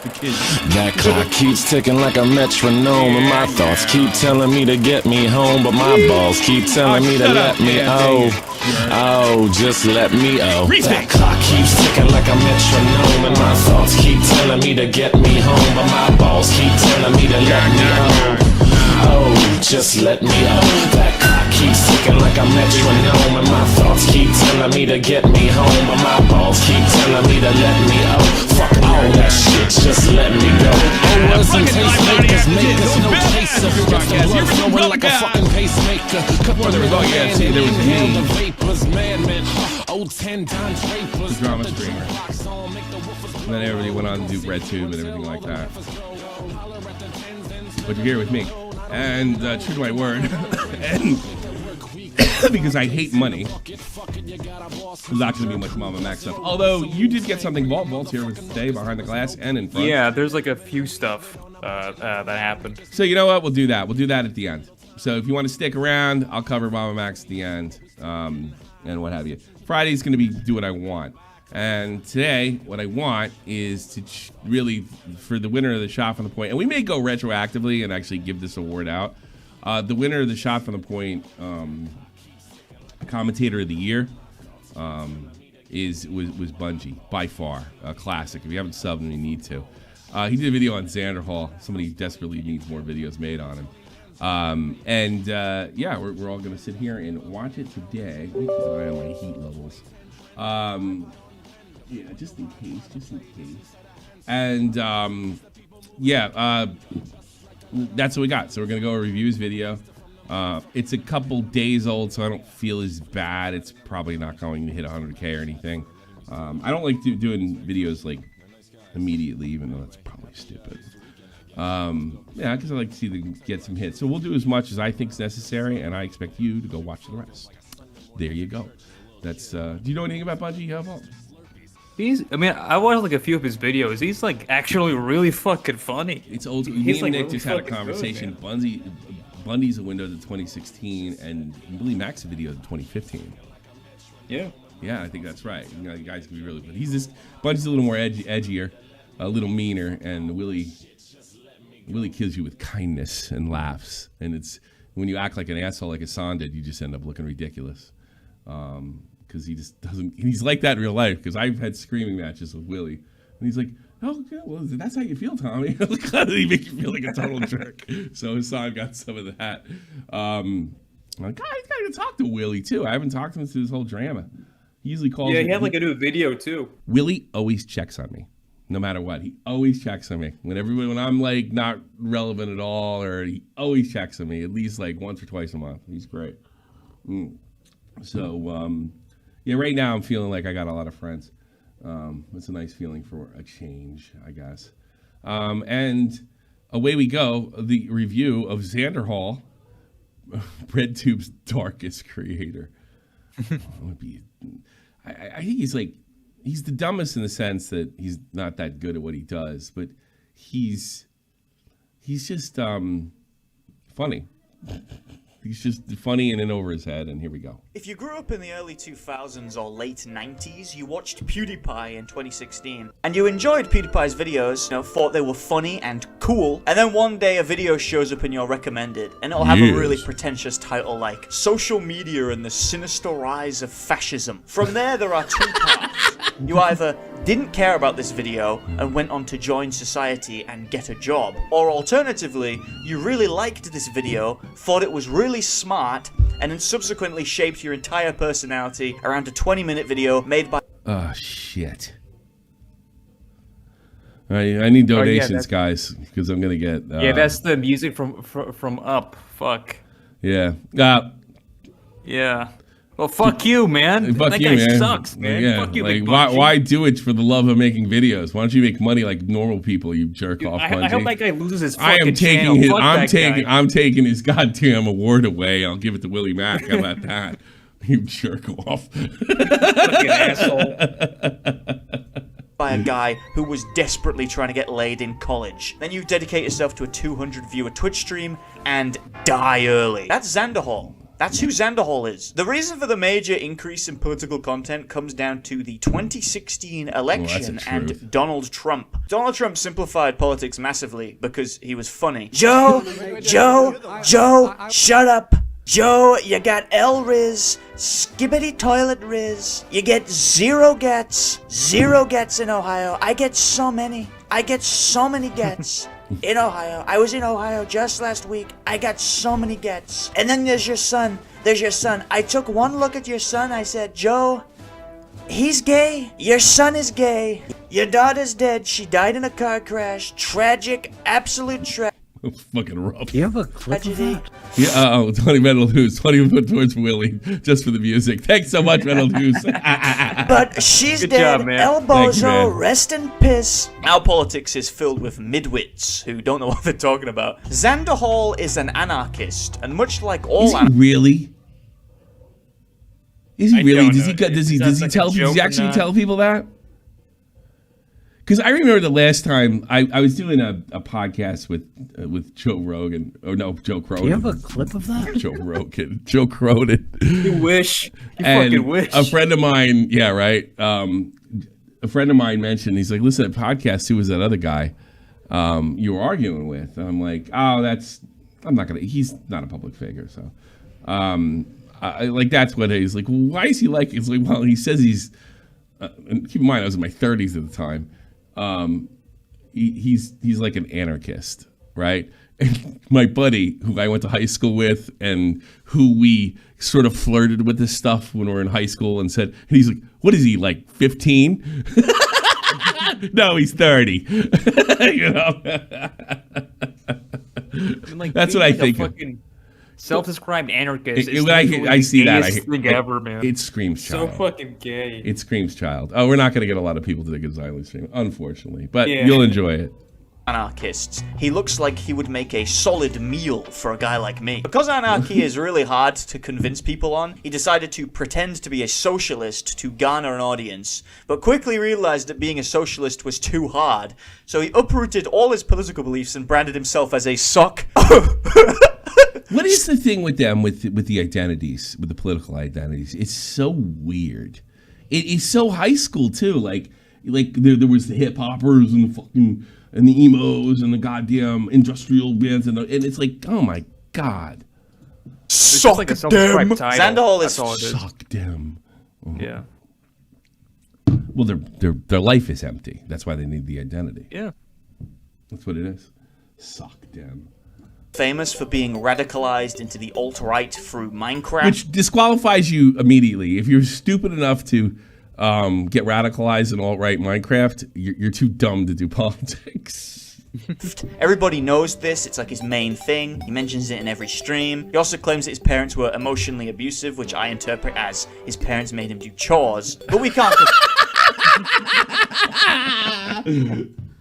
The kids. That clock keeps ticking like a metronome, and my thoughts keep telling me to get me home, but my balls keep telling me to let me just let me That clock keeps ticking like a metronome, and my thoughts keep telling me to get me home, but my balls keep telling me to let me just let me That clock keeps ticking like a metronome, and my thoughts keep telling me to get me home, but my balls keep telling me to let me Fuck all that shit, just let me go. Words and tastemakers make us no chaser. Gets the blood flowing like a fucking pacemaker. Cut the middle hand and inhale the vapors. Madman, old 10 times drapers. The drama streamer. And then everybody went on to do Breadtube and everything like that. But you're here with me. And true to my word, and because I hate money, there's not going to be much MamaMax stuff. Although you did get something Vault's here with today behind the glass and in front. Yeah, there's like a few stuff that happened. So you know what? We'll do that. We'll do that at the end. So if you want to stick around, I'll cover MamaMax at the end and what have you. Friday's going to be do what I want. And today, what I want is to really, for the winner of the Shot from the Point, and we may go retroactively and actually give this award out. The winner of the Shot from the Point Commentator of the Year was Bungie, by far. A classic. If you haven't subbed him, you need to. He did a video on Xanderhal. Somebody desperately needs more videos made on him. Yeah, we're all going to sit here and watch it today. Let me keep an eye on my heat levels. Yeah, just in case. And, that's what we got. So we're going to go review his video. It's a couple days old, so I don't feel as bad. It's probably not going to hit 100K or anything. I don't like doing videos, like, immediately, even though that's probably stupid. Yeah, because I like to see them get some hits. So we'll do as much as I think is necessary, and I expect you to go watch the rest. There you go. That's, do you know anything about Bungie, Vault? I watched like a few of his videos. He's like actually really fucking funny. It's old. Me and Nick just had a conversation. Bundy's a Windows in 2016, and Billy Max a video in 2015. Yeah. Yeah, I think that's right. You know, the guys can be really good. Bundy's a little more edgier, a little meaner, and Willie kills you with kindness and laughs. And it's when you act like an asshole like Hassan did, you just end up looking ridiculous. Because he just doesn't. He's like that in real life. Because I've had screaming matches with Willie, and he's like, "Oh, yeah, well, that's how you feel, Tommy." How did he make you feel like a total jerk? So Hassan got some of that. I'm like, God, he's got to talk to Willie too. I haven't talked to him through this whole drama. He usually calls. Yeah, he had like a new video too. Willie always checks on me, no matter what. He always checks on me when I'm like not relevant at all, or he always checks on me at least like once or twice a month. He's great. So, yeah, right now I'm feeling like I got a lot of friends. It's a nice feeling for a change, I guess. And away we go. The review of Xanderhal, Breadtubes' darkest creator. I think he's the dumbest in the sense that he's not that good at what he does, but he's just funny. He's just funny and in over his head, and here we go. If you grew up in the early 2000s or late 90s, you watched PewDiePie in 2016, and you enjoyed PewDiePie's videos, thought they were funny and cool, and then one day a video shows up in your recommended, and it'll have a really pretentious title like Social Media and the Sinister Rise of Fascism. From there are two parts. You either didn't care about this video and went on to join society and get a job, or alternatively, you really liked this video, thought it was really smart, and then subsequently shaped your entire personality around a 20-minute video made by... Oh, shit. I need donations, guys, because I'm going to get... yeah, that's the music from Up. Fuck. Yeah. Yeah. Well, fuck you, man. Fuck that you, guy man. sucks, man. Yeah. Fuck you, like, Big why do it for the love of making videos? Why don't you make money like normal people, you jerk off, Bungie? I hope that guy loses his fucking channel. I'm taking his goddamn award away. I'll give it to Willie Mack. How about that? You jerk off. Fucking asshole. By a guy who was desperately trying to get laid in college. Then you dedicate yourself to a 200 viewer Twitch stream and die early. That's Xanderhal. That's who Xanderhal is. The reason for the major increase in political content comes down to the 2016 election and Donald Trump. Donald Trump simplified politics massively because he was funny. Joe, shut up. Joe, you got L-Riz, skibbity toilet Riz. You get zero gets in Ohio. I get so many gets. In Ohio. I was in Ohio just last week. I got so many gets. And then there's your son. I took one look at your son. I said, Joe, he's gay. Your son is gay. Your daughter's dead. She died in a car crash. Tragic. Absolute tragedy. Fucking rough. Do you have a clip of that? Yeah, 20 Metal Who's. 20 put towards Willie just for the music. Thanks so much, Metal Who's. But she's Good dead. job, man. El Thanks, Bozo, man. rest in piss. Our politics is filled with midwits who don't know what they're talking about. Xanderhal is an anarchist, and much like all Is he really? Is he I really? don't Does he? know. Does he? Is that Does he like a tell? Does joke he or actually not? tell people that? Because I remember the last time I was doing a podcast with Joe Rogan. Oh no, Joe Cronin. Do you have a clip of that? Joe Rogan. Joe Cronin. You wish. You And fucking wish. a friend of mine, yeah, right. A friend of mine mentioned, he's like, listen, at podcast, who was that other guy you were arguing with? And I'm like, he's not a public figure, so. That's what he's like, well, why is he like, it's like, well, he says he's, and keep in mind, I was in my 30s at the time. He's like an anarchist, right? And my buddy, who I went to high school with, and who we sort of flirted with this stuff when we were in high school, and said, and he's like, "What is he, like 15?" No, he's 30. You know, that's what I think. Self-described anarchist. I see that. Thing ever, man. It screams so child. fucking gay. It screams child. Oh, we're not going to get a lot of people to think it's violent stream, unfortunately, but Yeah. you'll enjoy it. Anarchists. He looks like he would make a solid meal for a guy like me. Because anarchy is really hard to convince people on, he decided to pretend to be a socialist to garner an audience, but quickly realized that being a socialist was too hard, so he uprooted all his political beliefs and branded himself as a sock. What is the thing with them, with the identities, with the political identities? It's so weird. It is so high school too. Like there was the hip hoppers and the emos and the goddamn industrial bands and it's like, oh my god. It's just like a self-described title. Xanderhal is That's all it is. Suck them. Yeah. Well, their life is empty. That's why they need the identity. Yeah. That's what it is. Suck them. famous for being radicalized into the alt-right through Minecraft. Which disqualifies you immediately. If you're stupid enough to get radicalized in alt-right Minecraft, you're too dumb to do politics. Everybody knows this, it's like his main thing. He mentions it in every stream. He also claims that his parents were emotionally abusive, which I interpret as his parents made him do chores. But we can't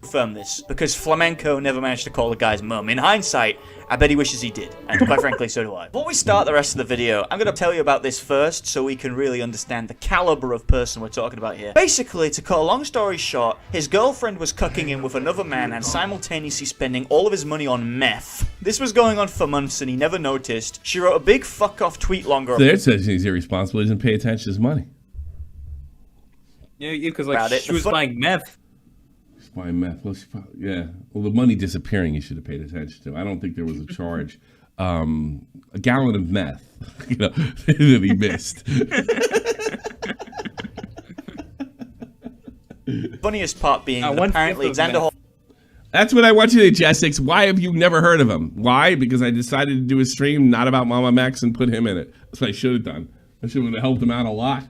confirm this, because Flamenco never managed to call the guy's mum. In hindsight, I bet he wishes he did, and quite frankly, so do I. Before we start the rest of the video, I'm going to tell you about this first so we can really understand the caliber of person we're talking about here. Basically, to cut a long story short, his girlfriend was cucking him with another man and simultaneously spending all of his money on meth. This was going on for months and he never noticed. She wrote a big fuck off tweet longer There it says he's irresponsible, he doesn't pay attention to his money. Yeah, because like she was buying meth. She's buying meth. Well, yeah. Well, the money disappearing, he should have paid attention to. I don't think there was a charge. A gallon of meth, that he missed. Funniest part being that apparently Xanderhal. That's what I want you to digest. Why have you never heard of him? Why? Because I decided to do a stream not about MamaMax and put him in it. That's what I should have done. I should have helped him out a lot.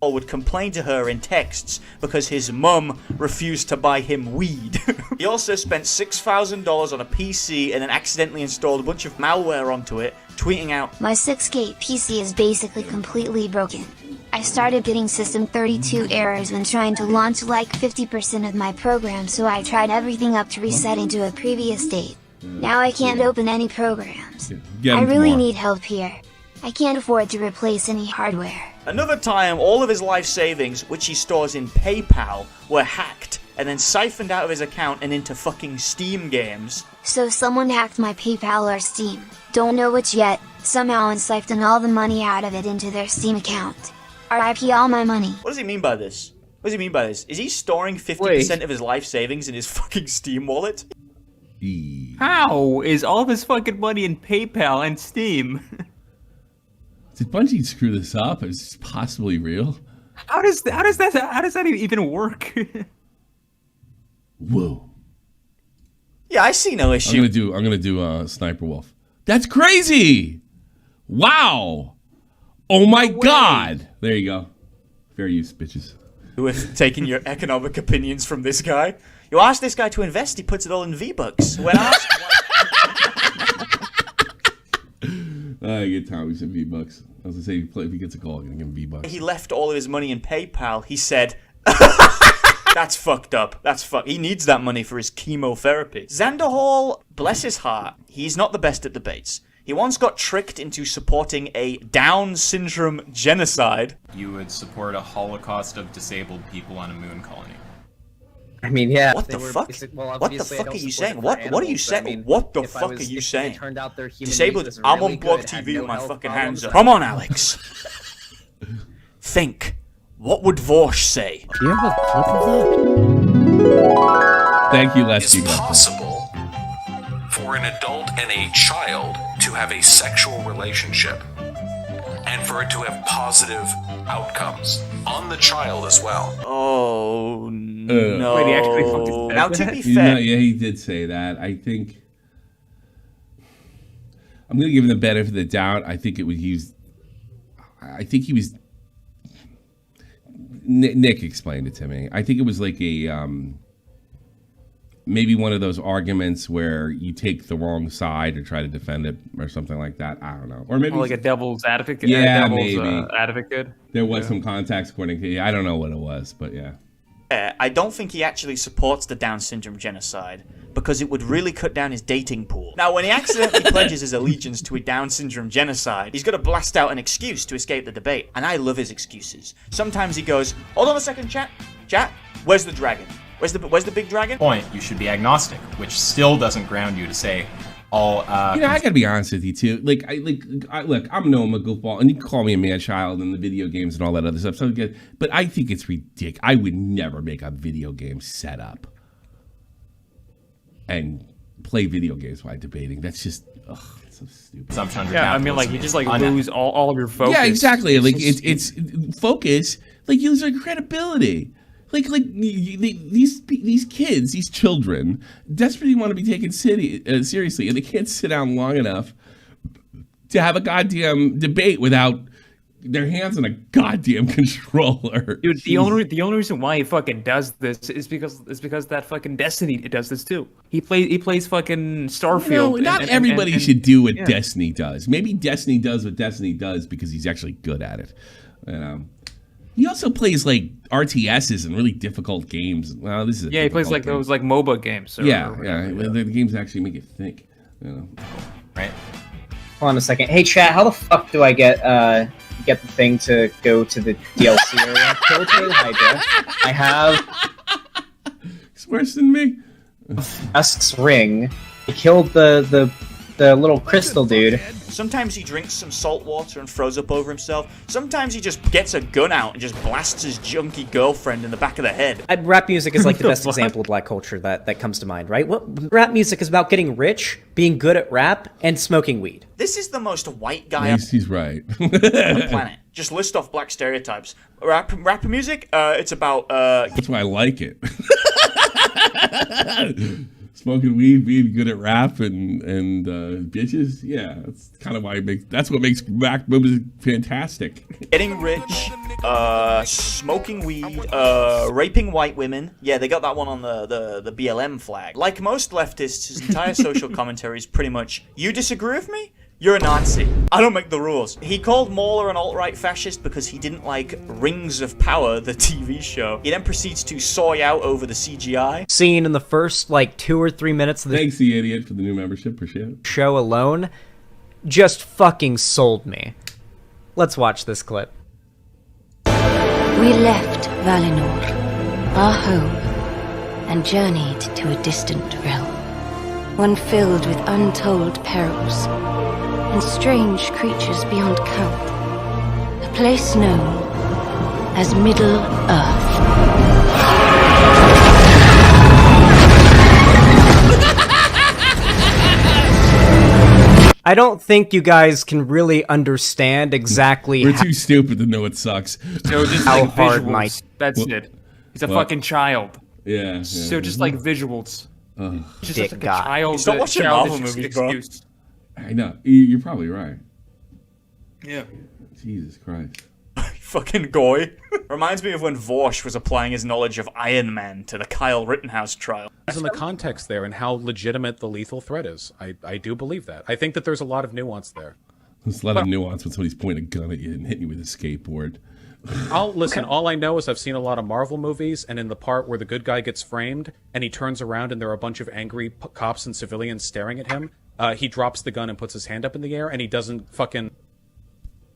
Would complain to her in texts because his mum refused to buy him weed. He also spent $6,000 on a PC and then accidentally installed a bunch of malware onto it, tweeting out, "My 6K PC is basically completely broken. I started getting System 32 errors when trying to launch like 50% of my program, so I tried everything up to reset into a previous state. Now I can't open any programs. I really need help here. I can't afford to replace any hardware." Another time, all of his life savings, which he stores in PayPal, were hacked and then siphoned out of his account and into fucking Steam games. "So someone hacked my PayPal or Steam. Don't know which yet, somehow and siphon all the money out of it into their Steam account. RIP all my money. What does he mean by this? What does he mean by this? Is he storing 50% of his life savings in his fucking Steam wallet? How is all of his fucking money in PayPal and Steam? Did Bungie screw this up? Is this possibly real? How does that even work? Whoa. Yeah, I see no issue. I'm gonna do Sniper Wolf. That's crazy! Wow! Oh my god! There you go. Fair use, bitches. With taking your economic opinions from this guy. You ask this guy to invest, he puts it all in V-Bucks. When asked I get Tommy some V-Bucks. I was gonna say, if he gets a call, I'm gonna give him V-Bucks. he left all of his money in PayPal, he said, that's fucked up. That's fucked. He needs that money for his chemotherapy. Xanderhal, bless his heart, he's not the best at debates. He once got tricked into supporting a Down syndrome genocide. You would support a holocaust of disabled people on a moon colony. I mean, yeah. What the fuck? What the fuck are you saying? What are you saying? What the fuck are you saying? Disabled? I'm on Blog TV with my fucking hands up. Come on, Alex. Think. What would Vorsh say? Do you have a clip of that? Thank you, Les. It's possible for an adult and a child to have a sexual relationship and for it to have positive outcomes on the child as well. Oh, no. Wait, he actually fucking said Now, to that? be fair... Yeah, he did say that. I think... I'm going to give him the benefit of the doubt. I think it was... I think he was... Nick explained it to me. I think it was like a... maybe one of those arguments where you take the wrong side or try to defend it or something like that. I don't know. Or maybe like a devil's advocate. Yeah, maybe. maybe. Advocate. There was some context according to... I don't know what it was, but yeah. I don't think he actually supports the Down syndrome genocide because it would really cut down his dating pool. Now, when he accidentally pledges his allegiance to a Down syndrome genocide, he's got to blast out an excuse to escape the debate. And I love his excuses. Sometimes he goes, hold on a second, chat, where's the dragon? Where's the big dragon? Point, you should be agnostic, which still doesn't ground you to say all. I gotta be honest with you too. Look, I'm no, I'm a goofball, and you can call me a man child in the video games and all that other stuff. So good, but I think it's ridiculous. I would never make a video game setup and play video games while debating. That's just, it's so stupid. Yeah, I mean, like you just like lose all of your focus. Yeah, exactly. Like it's focus. Like you lose your credibility. Like these kids, these children, desperately want to be taken seriously, and they can't sit down long enough to have a goddamn debate without their hands on a goddamn controller. Dude, the only reason why he fucking does this is because that fucking Destiny does this too. He plays fucking Starfield. No, not everybody should do what Destiny does. Maybe Destiny does what Destiny does because he's actually good at it. He also plays like RTSs and really difficult games. Well, this is he plays like those like MOBA games. The games actually make you think. Right. Hold on a second. Hey, chat. How the fuck do I get the thing to go to the DLC area? Kill the Hydra. I have. It's worse than me. Dusk's ring. I killed the little crystal dude. Sometimes he drinks some salt water and throws up over himself. Sometimes he just gets a gun out and just blasts his junky girlfriend in the back of the head. Rap music is like the best example of black culture that comes to mind, right? What rap music is about getting rich, being good at rap, and smoking weed. This is the most white guy he's right. on the planet. Just list off black stereotypes. Rap music, it's about... That's why I like it. Smoking weed, being good at rap, and bitches. Yeah, that's kind of why that's what makes rap music fantastic. Getting rich, smoking weed, raping white women. Yeah, they got that one on the BLM flag. Like most leftists, his entire social commentary is pretty much, you disagree with me? You're a Nazi. I don't make the rules. He called Mauler an alt-right fascist because he didn't like Rings of Power, the TV show. He then proceeds to soy out over the CGI. Scene in the first, 2 or 3 minutes of the Thanks, the idiot, for the new membership. Appreciate it. Show alone just fucking sold me. Let's watch this clip. We left Valinor, our home, and journeyed to a distant realm. One filled with untold perils and strange creatures beyond count. A place known as Middle Earth. I don't think you guys can really understand exactly We're too stupid to know it sucks. So just How like hard visuals. my- That's What? it. He's a What? fucking child. Yeah. So just like visuals. Just Dick like guy. a child. Stop watching childish Marvel movies, bro. excuse. I know. You're probably right. Yeah. Jesus Christ. Fucking goy. Reminds me of when Vorsh was applying his knowledge of Iron Man to the Kyle Rittenhouse trial. In the context there and how legitimate the lethal threat is. I do believe that. I think that there's a lot of nuance there. There's a lot of nuance when somebody's pointing a gun at you and hitting you with a skateboard. Listen, all I know is I've seen a lot of Marvel movies, and in the part where the good guy gets framed and he turns around and there are a bunch of angry cops and civilians staring at him, he drops the gun and puts his hand up in the air, and he doesn't fucking...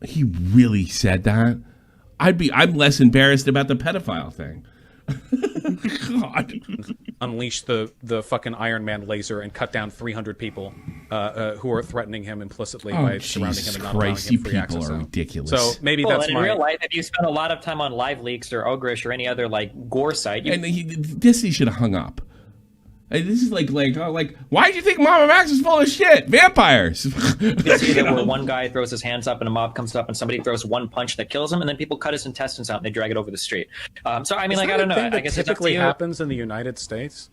He really said that? I'm less embarrassed about the pedophile thing. God. Unleash the fucking Iron Man laser and cut down 300 people who are threatening him implicitly by surrounding him and not allowing him free people access are out. ridiculous. So maybe Well, that's and in my... real life, if you spend a lot of time on Live Leaks or Ogrish or any other like gore site, Disney should have hung up. And this is like, why did you think MamaMax was full of shit? Vampires. you can see that where one guy throws his hands up and a mob comes up and somebody throws one punch that kills him, and then people cut his intestines out and they drag it over the street. So I mean, Is like, that I don't a know. thing I that guess it's up to typically you. happens in the United States.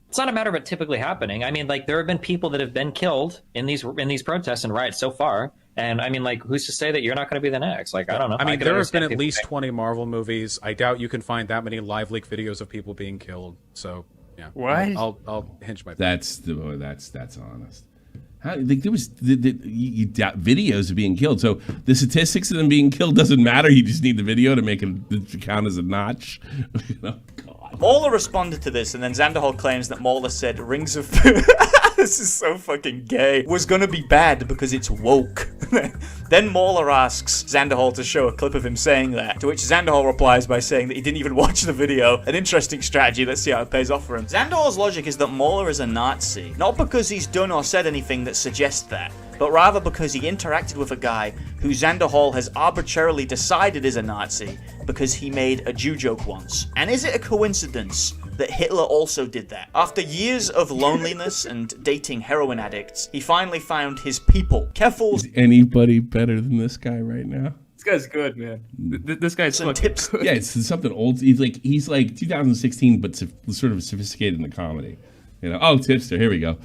It's not a matter of it typically happening. I mean, like, there have been people that have been killed in these protests and riots so far. And I mean, like, who's to say that you're not going to be the next? Like, I don't know. I mean, could there have been understand at people least saying- 20 Marvel movies. I doubt you can find that many live leak videos of people being killed. So, yeah. What? I'll hinge my... That's honest. How, like, there was you doubt videos of being killed. So the statistics of them being killed doesn't matter. You just need the video to make it count as a notch. You know? Mauler responded to this, and then Xanderhal claims that Mauler said Rings of... This is so fucking gay. Was gonna be bad because it's woke. Then Mauler asks Xanderhal to show a clip of him saying that, to which Xanderhal replies by saying that he didn't even watch the video. An interesting strategy, let's see how it pays off for him. Xanderhal's logic is that Mauler is a Nazi, not because he's done or said anything that suggests that, but rather because he interacted with a guy who Xanderhal has arbitrarily decided is a Nazi because he made a Jew joke once. And is it a coincidence that Hitler also did that? After years of loneliness and dating heroin addicts, he finally found his people. Keffel's... Is anybody better than this guy right now? This guy's good, man. This guy's Some fucking tips. good. Yeah, it's something old. He's like 2016, but sort of sophisticated in the comedy. You know, oh, tipster, here we go.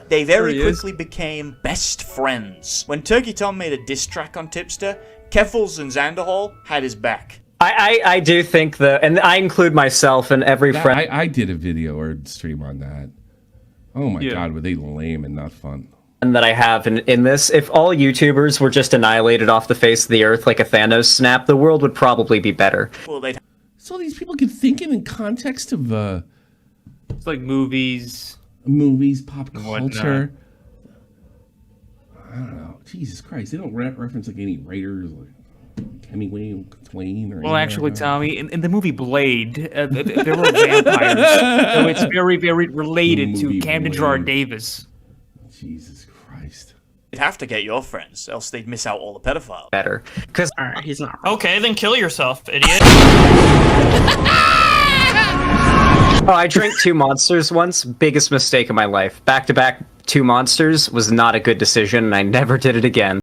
They very There he is. quickly became best friends. When Turkey Tom made a diss track on Tipster, Keffels and Xanderhal had his back. I do think that, and I include myself in every friend. I did a video or stream on that. Oh my Yeah. God, were they lame and not fun? That I have in this, if all YouTubers were just annihilated off the face of the earth like a Thanos snap, the world would probably be better. Well, they'd So these people can think in context of It's like movies. movies, pop whatnot. culture. I don't know. Jesus Christ, they don't reference like any writers like Hemingway, Twain, or. Well, any actually, of that. Tommy, in the movie Blade, there were vampires, so it's very, very related to Movie Camden Blade. Gerard Davis. Jesus Christ. have to get your friends, else they'd miss out all the pedophiles. Better. Because Alright, he's not. Okay, then kill yourself, idiot. Oh, I drank 2 monsters once. Biggest mistake of my life. Back-to-back 2 monsters was not a good decision, and I never did it again.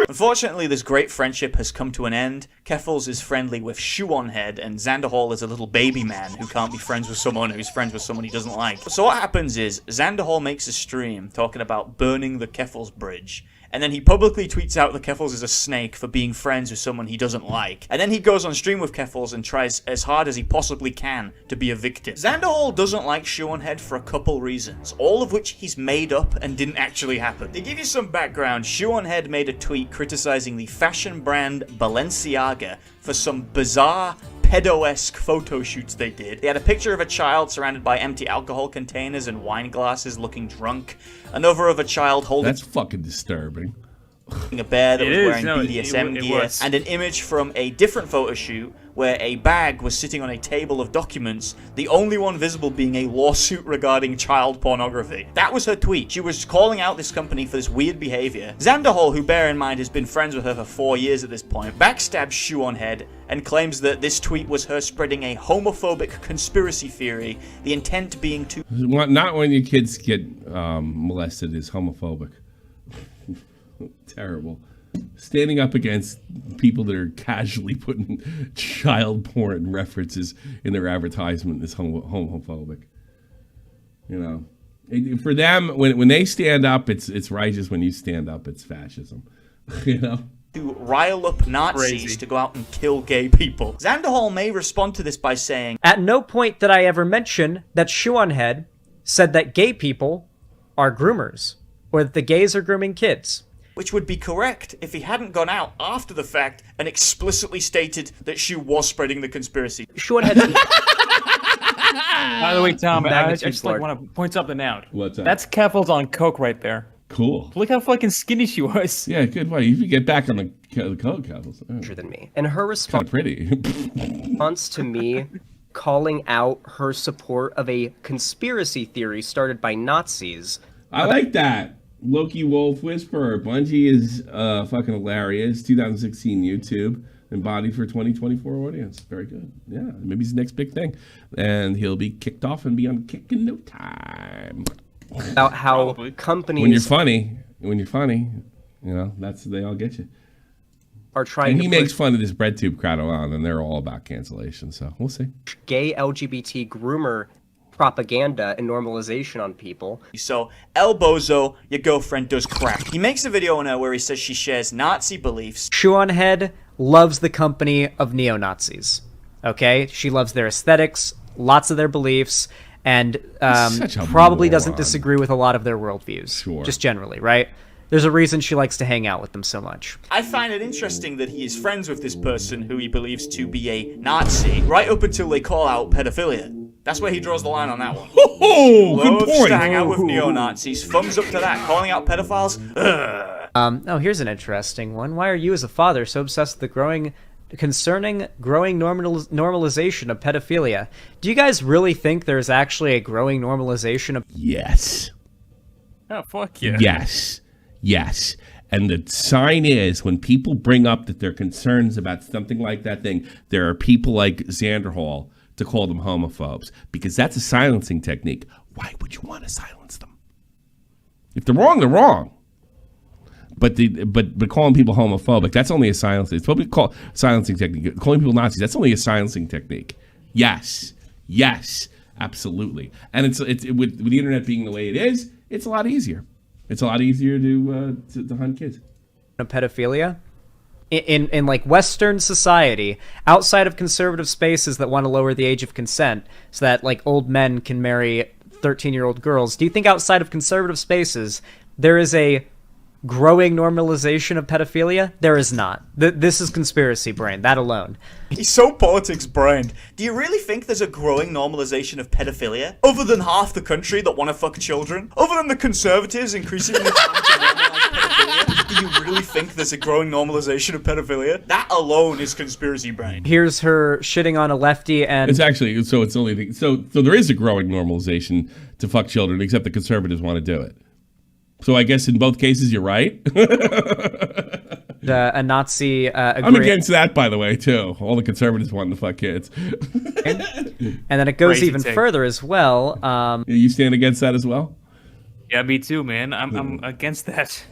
Unfortunately, this great friendship has come to an end. Keffels is friendly with Shoe on Head, and Xanderhal is a little baby man who can't be friends with someone who's friends with someone he doesn't like. So what happens is, Xanderhal makes a stream talking about burning the Keffels bridge, and then he publicly tweets out that Keffels is a snake for being friends with someone he doesn't like. And then he goes on stream with Keffels and tries as hard as he possibly can to be a victim. Xanderhal doesn't like Shoe on Head for a couple reasons, all of which he's made up and didn't actually happen. To give you some background, Shoe on Head made a tweet criticizing the fashion brand Balenciaga for some bizarre pedo-esque photo shoots they did. They had a picture of a child surrounded by empty alcohol containers and wine glasses looking drunk. Another of a child holding... That's fucking disturbing. A bear that was wearing No, BDSM it gear, was. and an image from a different photo shoot where a bag was sitting on a table of documents, the only one visible being a lawsuit regarding child pornography. That was her tweet. She was calling out this company for this weird behavior. Xanderhal, who bear in mind has been friends with her for 4 years at this point, backstabs Shoe on Head and claims that this tweet was her spreading a homophobic conspiracy theory, the intent being to... Not when your kids get molested is homophobic. Terrible. Standing up against people that are casually putting child porn references in their advertisement is homophobic. You know, for them, when they stand up, it's righteous. When you stand up, it's fascism. You know, to rile up Nazis to go out and kill gay people. Xanderhal may respond to this by saying, At no point did I ever mention that Shoe on Head said that gay people are groomers, or that the gays are grooming kids. Which would be correct if he hadn't gone out after the fact and explicitly stated that Shoe was spreading the conspiracy. Shoe on Head. By the way, Tom, I just like want to point something out. What's that? That's Keffel's on coke right there. Cool. Look how fucking skinny she was. Yeah, good way. You can get back on the code, Cavils. Than me. And her response pretty. to me calling out her support of a conspiracy theory started by Nazis. I like that. Loki Wolf Whisperer. Bungie is fucking hilarious. 2016 YouTube. Embodied for 2024 audience. Very good. Yeah, maybe it's the next big thing. And he'll be kicked off and be on kick in no time. About how companies... When you're funny, you know, they all get you. Are trying and he to makes fun of this Breadtube crowd on, and they're all about cancellation, so we'll see. Gay LGBT groomer propaganda and normalization on people. So, El Bozo, your girlfriend does crack. He makes a video on her where he says she shares Nazi beliefs. Shoe on Head loves the company of neo-Nazis. Okay? She loves their aesthetics, lots of their beliefs, and probably doesn't disagree with a lot of their worldviews. Sure. Just generally, right? There's a reason she likes to hang out with them so much. I find it interesting that he is friends with this person who he believes to be a Nazi, right up until they call out pedophilia. That's where he draws the line on that one. Oh, Loves good point. to hang out with neo-Nazis. Thumbs up to that. Calling out pedophiles? Ugh. Oh, here's an interesting one. Why are you as a father so obsessed with the growing normalization of pedophilia? Do you guys really think there's actually a growing normalization of... Yes. Oh, fuck yeah. Yes. And the sign is, when people bring up that they're concerns about something like that thing, there are people like Xanderhal to call them homophobes, because that's a silencing technique. Why would you want to silence them? If they're wrong, they're wrong. But calling people homophobic, that's only a silencing. It's what we call silencing technique. Calling people Nazis, that's only a silencing technique. Yes, absolutely. And it's with the internet being the way it is, it's a lot easier. It's a lot easier to hunt kids. Pedophilia? In like Western society, outside of conservative spaces that want to lower the age of consent so that like old men can marry 13-year-old girls, do you think outside of conservative spaces there is a growing normalization of pedophilia? There is not. This is conspiracy brain, that alone. He's so politics brained. Do you really think there's a growing normalization of pedophilia? Other than half the country that want to fuck children? Other than the conservatives increasingly trying to normalize pedophilia? Do you really think there's a growing normalization of pedophilia? That alone is conspiracy brain. Here's her shitting on a lefty, and it's actually so there is a growing normalization to fuck children, except the conservatives want to do it. So I guess in both cases you're right. A Nazi I'm against that, by the way, too. All the conservatives wanting to fuck kids. And then it goes even further as well. You stand against that as well? Yeah, me too, man. I'm against that.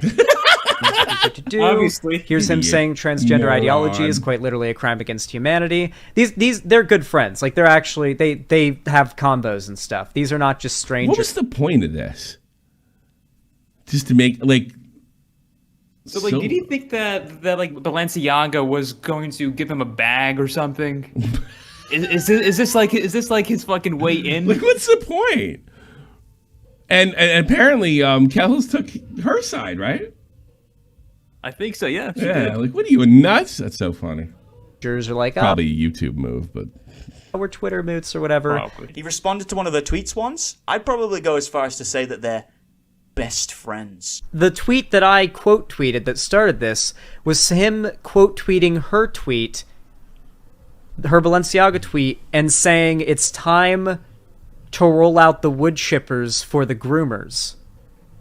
Obviously. Here's him saying transgender ideology is quite literally a crime against humanity. These they're good friends. Like they're actually they have combos and stuff. These are not just strangers. What was the point of this? Just to make like. So like, did he think that like Balenciaga was going to give him a bag or something? is this like his fucking way in? Like, what's the point? And apparently, Kells took her side, right? I think so. Yeah. Yeah. Like, what are you nuts? That's so funny. Are like, oh, Probably a YouTube move, but we're Twitter moots or whatever. He responded to one of their tweets once. I'd probably go as far as to say that they're best friends. The tweet that I quote tweeted that started this was him quote tweeting her tweet, her Balenciaga tweet, and saying it's time to roll out the wood chippers for the groomers.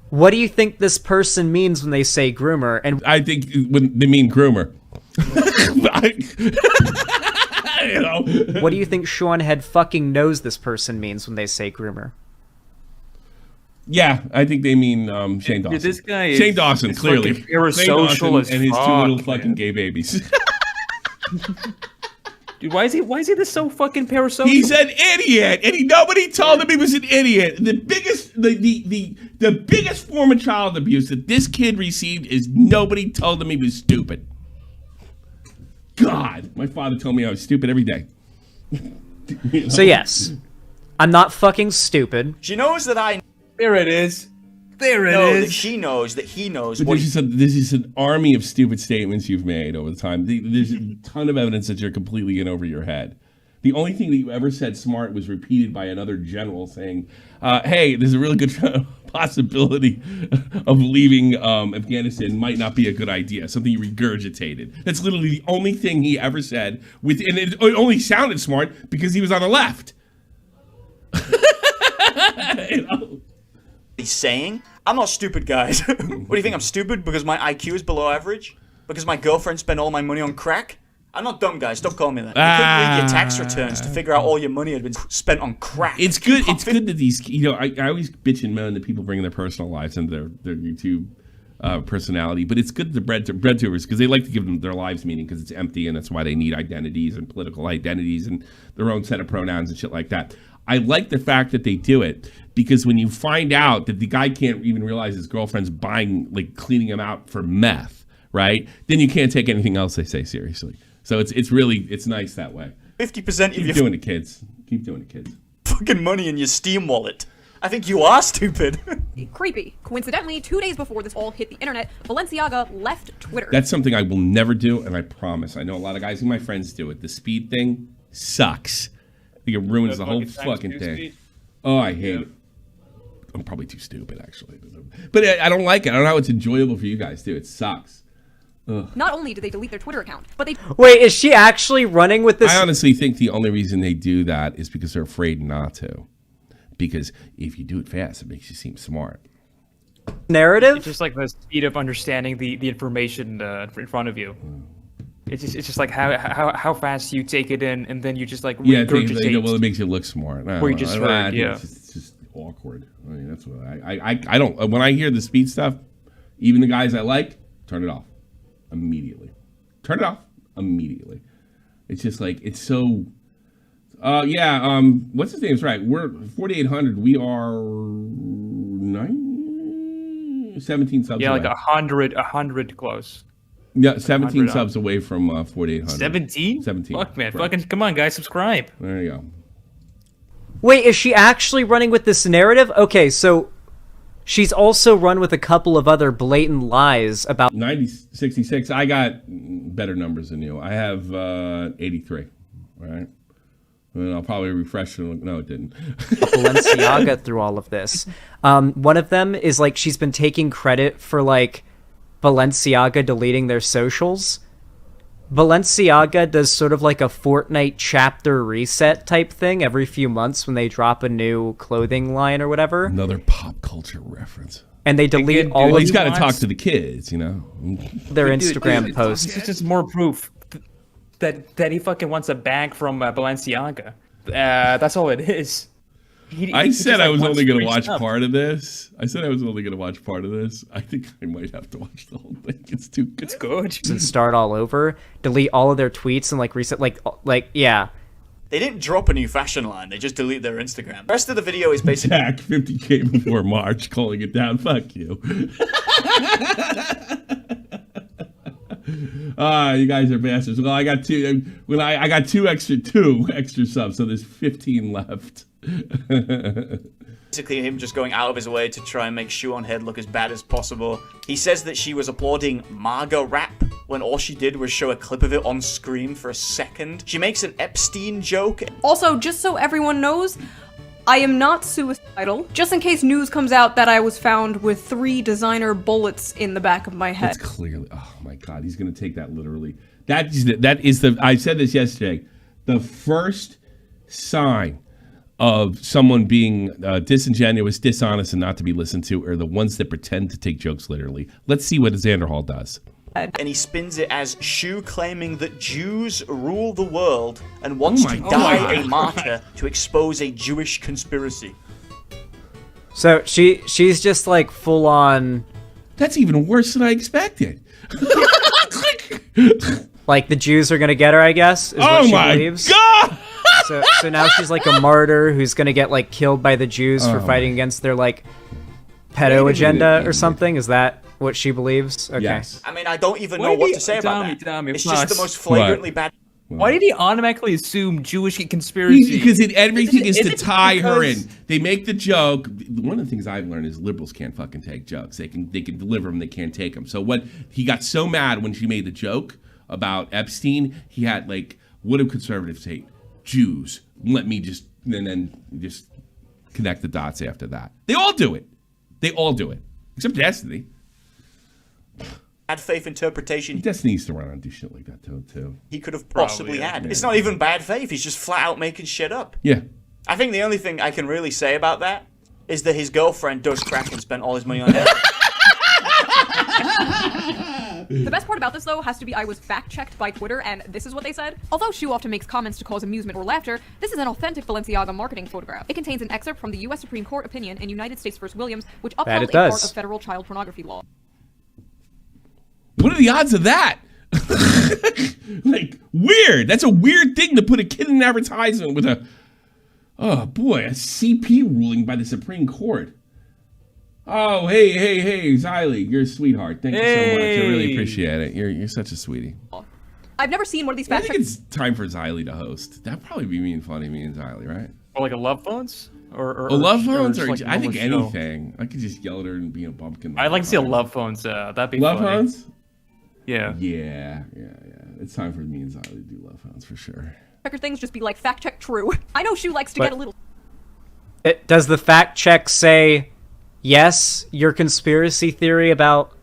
What do you think this person means when they say groomer? And I think when they mean groomer. You know? What do you think Sean Head fucking knows this person means when they say groomer? Yeah, I think they mean Shane Dawson. This guy Shane Dawson, clearly. Shane Dawson and his two little fucking gay babies. Dude, why is he this so fucking parasocial? He's an idiot, and nobody told him he was an idiot. The biggest form of child abuse that this kid received is nobody told him he was stupid. God, my father told me I was stupid every day. You know? So yes, I'm not fucking stupid. She knows that I. There it is. There it no, is. that she knows that he knows. But this is an army of stupid statements you've made over the time. There's a ton of evidence that you're completely in over your head. The only thing that you ever said smart was repeated by another general saying, hey, there's a really good possibility of leaving Afghanistan might not be a good idea. Something you regurgitated. That's literally the only thing he ever said. And it only sounded smart because he was on the left. You know? He's saying, I'm not stupid, guys. What do you think? I'm stupid because my IQ is below average? Because my girlfriend spent all my money on crack? I'm not dumb, guys. Stop calling me that. You couldn't read your tax returns to figure out all your money had been spent on crack. It's good. It's good that these, I always bitch and moan that people bring their personal lives into their YouTube personality, but it's good to Breadtubers because they like to give them their lives meaning because it's empty, and that's why they need identities and political identities and their own set of pronouns and shit like that. I like the fact that they do it because when you find out that the guy can't even realize his girlfriend's cleaning him out for meth, right? Then you can't take anything else they say seriously. So it's really nice that way. 50% of Keep doing it, kids. Keep doing it, kids. Fucking money in your Steam wallet. I think you are stupid. Creepy. Coincidentally, 2 days before this all hit the internet, Balenciaga left Twitter. That's something I will never do, and I promise. I know a lot of guys who my friends do it. The speed thing sucks. I think it ruins the whole fucking thing. Oh, I hate it. I'm probably too stupid, actually. But I don't like it. I don't know how it's enjoyable for you guys, too. It sucks. Ugh. Not only did they delete their Twitter account, but they... Wait, is she actually running with this? I honestly think the only reason they do that is because they're afraid not to. Because if you do it fast, it makes you seem smart. Narrative? It's just like the speed of understanding the information in front of you. It's just like how fast you take it in, and then you just like regurgitate. Well, it makes you look smart. Or you just heard, yeah. It's just awkward. I mean, that's what I don't. When I hear the speed stuff, even the guys I like, turn it off immediately. Turn it off immediately. It's just like it's so. What's his name's right? We're 4,800. We are 17 subs. Yeah, away. like 100 close. Yeah, 17 subs away from 4,800. 17? 17. Fuck, man. Right. Fucking, come on, guys, subscribe. There you go. Wait, is she actually running with this narrative? Okay, so she's also run with a couple of other blatant lies about... 66. I got better numbers than you. I have 83, right? And I'll probably refresh and look. No, it didn't. Balenciaga through all of this. One of them is like she's been taking credit for like Balenciaga deleting their socials. Balenciaga does sort of like a Fortnite chapter reset type thing every few months when they drop a new clothing line or whatever. Another pop culture reference. And they delete all of... He's got to talk to the kids, you know? Their Instagram posts. It's just more proof that he fucking wants a bag from Balenciaga. That's all it is. I said I was only going to watch part of this. I think I might have to watch the whole thing. It's too good. It's good. And start all over, delete all of their tweets and like reset, like yeah. They didn't drop a new fashion line. They just delete their Instagram. The rest of the video is basically... Jack, 50K before March, calling it down. Fuck you. You guys are bastards. Well, I got two. Well, I got two extra subs, so there's 15 left. Basically, him just going out of his way to try and make Shoe on Head look as bad as possible. He says that she was applauding MAGA rap, when all she did was show a clip of it on screen for a second. She makes an Epstein joke. Also, just so everyone knows, I am not suicidal. Just in case news comes out that I was found with 3 designer bullets in the back of my head. That's clearly, oh my God, he's going to take that literally. That is the, I said this yesterday, the first sign of someone being disingenuous, dishonest, and not to be listened to are the ones that pretend to take jokes literally. Let's see what Xanderhal does. And he spins it as Shu claiming that Jews rule the world and wants to die a martyr to expose a Jewish conspiracy. So she's just like full on. That's even worse than I expected. Like the Jews are gonna get her, I guess. Is what she believes. God! So now she's like a martyr who's gonna get like killed by the Jews for fighting against their like pedo agenda or something. Is that what she believes? Okay. Yes. I mean, I don't even know what to say about that. It's just the most flagrantly bad. Why did he automatically assume Jewish conspiracy? Because everything is to tie her in. They make the joke. One of the things I've learned is liberals can't fucking take jokes. They can deliver them. They can't take them. So what he got so mad when she made the joke about Epstein, he had like, what do conservatives hate? Jews. Let me just and then just connect the dots after that. They all do it. They all do it, except Destiny. Bad faith interpretation. Destiny used to run on do shit like that too. He could have possibly had. Yeah. It's not even bad faith. He's just flat out making shit up. Yeah. I think the only thing I can really say about that is that his girlfriend does crack and spent all his money on it. The best part about this, though, has to be I was fact-checked by Twitter, and this is what they said. Although Shu often makes comments to cause amusement or laughter, this is an authentic Balenciaga marketing photograph. It contains an excerpt from the U.S. Supreme Court opinion in United States v. Williams, which upheld a part of federal child pornography law. What are the odds of that? Like, weird. That's a weird thing to put a kid in an advertisement with a, oh boy, a CP ruling by the Supreme Court. Oh, hey, Xylee, you're a sweetheart. Thank you so much. I really appreciate it. You're such a sweetie. I've never seen one of these fact I think it's time for Xylee to host. That'd probably be me and Xylee, right? Or like a love phones? Or love phones? Or like I think show. anything. I could just yell at her and be a bumpkin. I'd like to see a love phones. That'd be love funny. phones? Yeah. It's time for me and Xylee to do love phones for sure. Checker things just be like, fact check true. I know Shu likes to get a little... Does the fact check say, yes, your conspiracy theory about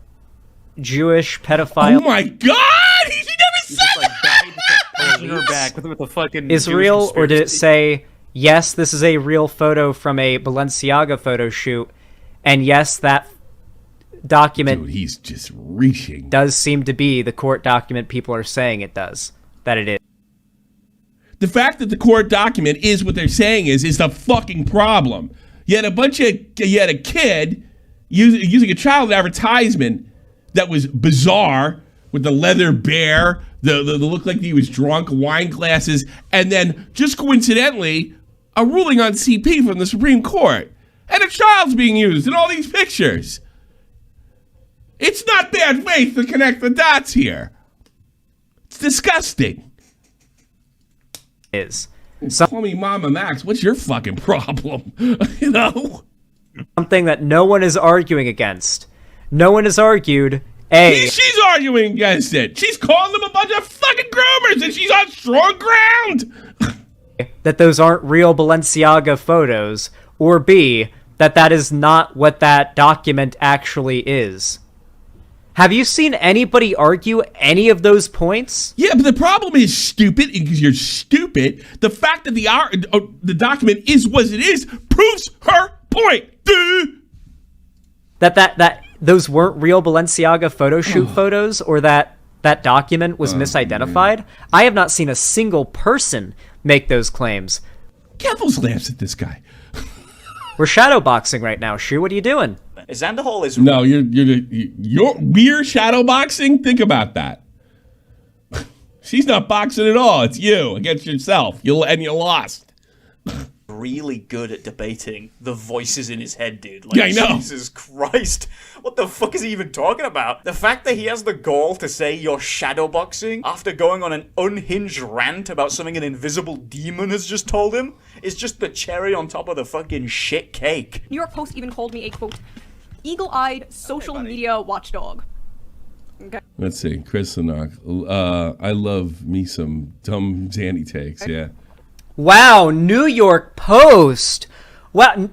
Jewish pedophile... Oh my God! He never said that! Her back with the fucking is Jewish real, conspiracy. or did it say, yes, this is a real photo from a Balenciaga photo shoot, and yes, that document... Dude, he's just reaching. ...does seem to be the court document people are saying it does. That it is. The fact that the court document is what they're saying is the fucking problem. You had a kid using a child advertisement that was bizarre with the leather bear, the look like he was drunk, wine glasses, and then just coincidentally, a ruling on CP from the Supreme Court. And a child's being used in all these pictures. It's not bad faith to connect the dots here. It's disgusting. Call me MamaMax. What's your fucking problem? You know? Something that no one is arguing against. No one has argued, she's arguing against it. She's calling them a bunch of fucking groomers and she's on strong ground. That those aren't real Balenciaga photos, or B, that is not what that document actually is. Have you seen anybody argue any of those points? Yeah, but the problem is stupid, because you're stupid. The fact that the document is what it is proves her point. That those weren't real Balenciaga photo shoot photos, or that document was misidentified? Man. I have not seen a single person make those claims. Gavels laughs at this guy. We're shadowboxing right now, Shu. What are you doing? Xanderhal is... No, you're weird shadowboxing? Think about that. She's not boxing at all. It's you against yourself. You lost. Really good at debating the voices in his head, dude. Like, yeah, I know. Jesus Christ. What the fuck is he even talking about? The fact that he has the gall to say you're shadowboxing after going on an unhinged rant about something an invisible demon has just told him is just the cherry on top of the fucking shit cake. New York Post even called me a, quote, eagle-eyed social media watchdog. Let's see, Chris Lanok. I love me some dumb Zanny takes. Yeah. Wow, New York Post. Wow,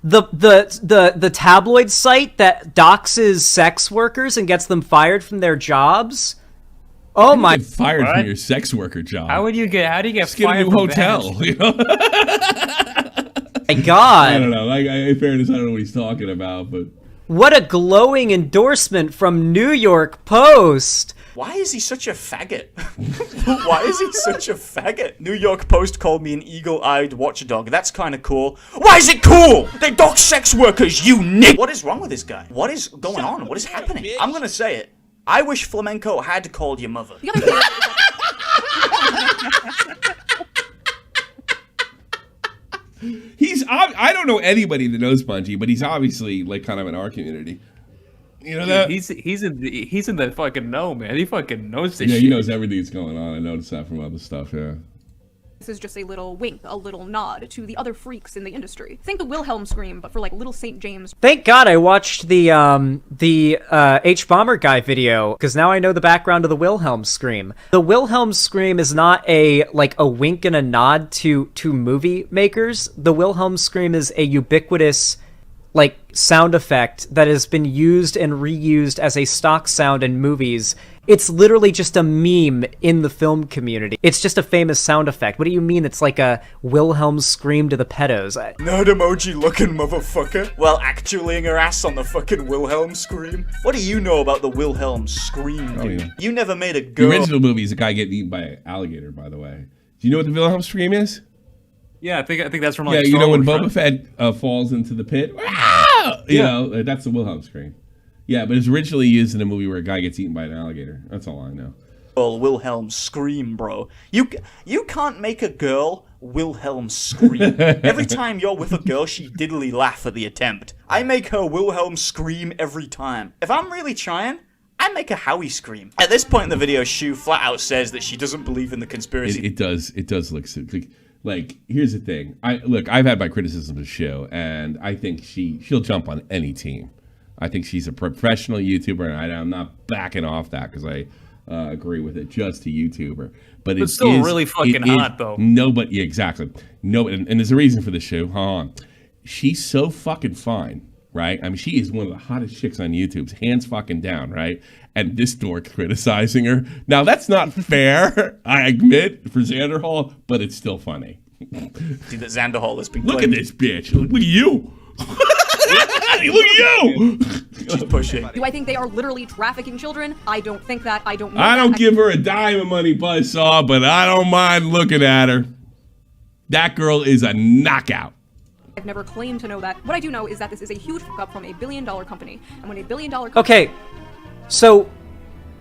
the tabloid site that doxes sex workers and gets them fired from their jobs. Oh my! Get fired from your sex worker job. How do you get Just fired get a new from hotel? that? You know? My God! I don't know. In fairness, I don't know what he's talking about, but what a glowing endorsement from New York Post. Why is he such a faggot? Why is he such a faggot? New York Post called me an eagle-eyed watchdog. That's kind of cool. Why is it cool? They dox sex workers, you nick! What is wrong with this guy? What is going on? What is happening? I'm gonna say it. I wish Flamenco had called your mother. The other thing I don't know anybody that knows Bungie, but he's obviously like kind of in our community. You know that? He's in the fucking know, man. He fucking knows this shit. Yeah, he knows everything that's going on. I noticed that from other stuff, yeah. This is just a little wink, a little nod to the other freaks in the industry. Think the Wilhelm scream, but for like Little St. James. Thank God I watched the H-Bomber guy video, because now I know the background of the Wilhelm scream. The Wilhelm scream is not a wink and a nod to movie makers. The Wilhelm scream is a ubiquitous sound effect that has been used and reused as a stock sound in movies. It's literally just a meme in the film community. It's just a famous sound effect. What do you mean it's like a Wilhelm scream to the pedos? Nerd emoji looking motherfucker. Well, actually her ass on the fucking Wilhelm scream. What do you know about the Wilhelm scream, dude? Yeah. You never made a girl. The original movie is a guy getting eaten by an alligator, by the way. Do you know what the Wilhelm scream is? Yeah, I think that's from yeah, you know when Boba Fett falls into the pit? You know, that's the Wilhelm scream. Yeah, but it's originally used in a movie where a guy gets eaten by an alligator. That's all I know. Well, Wilhelm scream, bro. You can't make a girl Wilhelm scream. Every time you're with a girl, she diddly laugh at the attempt. I make her Wilhelm scream every time. If I'm really trying, I make a Howie scream. At this point in the video, Shu flat out says that she doesn't believe in the conspiracy. It does look like. Here's the thing. I've had my criticism of Shu, and I think she'll jump on any team. I think she's a professional YouTuber, and I'm not backing off that because I agree with it. Just a YouTuber, but it's still really fucking hot, though. Nobody, yeah, exactly. No, and there's a reason for this show. Hold on, she's so fucking fine, right? I mean, she is one of the hottest chicks on YouTube, hands fucking down, right? And this dork criticizing her. Now that's not fair, I admit, for Xanderhal, but it's still funny. See that Xanderhal has been. Look at this bitch. Look at you. Look at you! She's pushing. Do I think they are literally trafficking children? I don't think that. I don't know. I don't give her a dime of money, Buzzsaw, but I don't mind looking at her. That girl is a knockout. I've never claimed to know that. What I do know is that this is a huge fuck up from $1 billion company. And when $1 billion Okay, so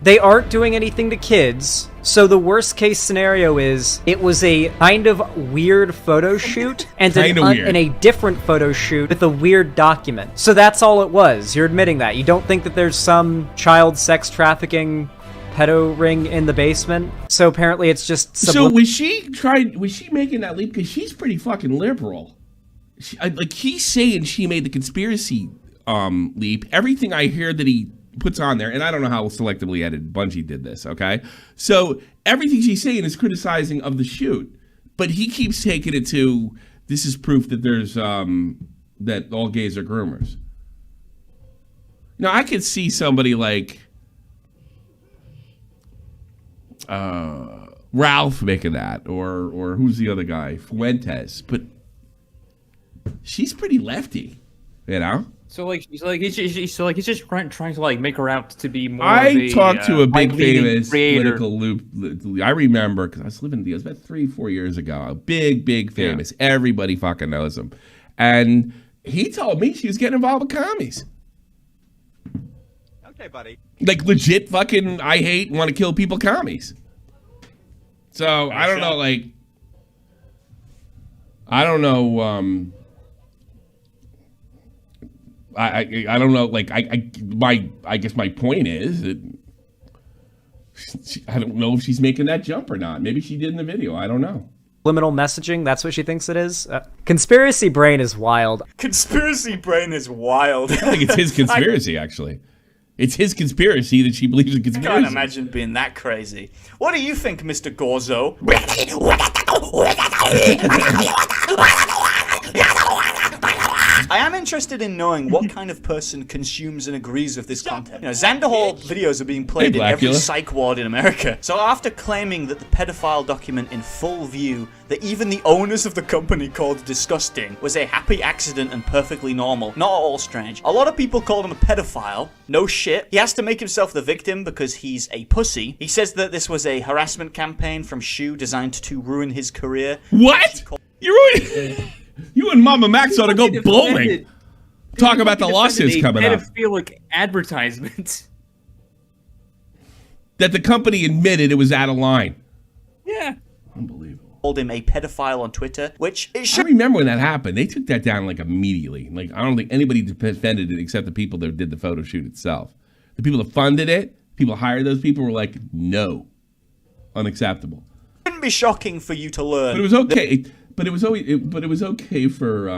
they aren't doing anything to kids. So the worst case scenario is it was a kind of weird photo shoot and a different photo shoot with a weird document. So that's all it was. You're admitting that. You don't think that there's some child sex trafficking pedo ring in the basement? So apparently it's just So was she making that leap? Because she's pretty fucking liberal. He's saying she made the conspiracy leap. Everything I hear that he puts on there, and I don't know how selectively edited Bungie did this, okay? So everything she's saying is criticizing of the shoot, but he keeps taking it to, this is proof that there's, that all gays are groomers. Now, I could see somebody like Ralph making that, or who's the other guy? Fuentes, but she's pretty lefty, you know? So he's just trying to make her out to be more. I talked to a big famous political loop. I remember because I was living in the about 3-4 years ago. A big famous. Yeah. Everybody fucking knows him, and he told me she was getting involved with commies. Okay, buddy. Like legit fucking I hate and want to kill people commies. So I don't know. I don't know. I don't know. I guess my point is that I don't know if she's making that jump or not. Maybe she did in the video. I don't know. Subliminal messaging. That's what she thinks it is. Conspiracy brain is wild. Conspiracy brain is wild. I think it's his conspiracy, actually. It's his conspiracy that she believes in I conspiracy. can't imagine being that crazy. What do you think, Mr. Gorzo? I am interested in knowing what kind of person consumes and agrees with this content. You know, Xanderhal videos are being played in every psych ward in America. So after claiming that the pedophile document in full view that even the owners of the company called disgusting was a happy accident and perfectly normal, not at all strange. A lot of people called him a pedophile. No shit. He has to make himself the victim because he's a pussy. He says that this was a harassment campaign from Shu designed to ruin his career. What? You ruined... You and MamaMax ought to go bowling. Talk about the lawsuits coming up. Pedophilic advertisement. That the company admitted it was out of line. Yeah. Unbelievable. Called him a pedophile on Twitter, which it should. I remember when that happened. They took that down like immediately. Like I don't think anybody defended it except the people that did the photo shoot itself. The people that funded it, people hired those people were like, no, unacceptable. It wouldn't be shocking for you to learn. But it was okay. But it was always. But it was okay for.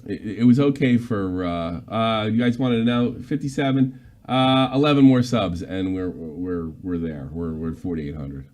It was okay for. You guys wanted to know 57, 11 more subs, and we're there. We're at 4,800.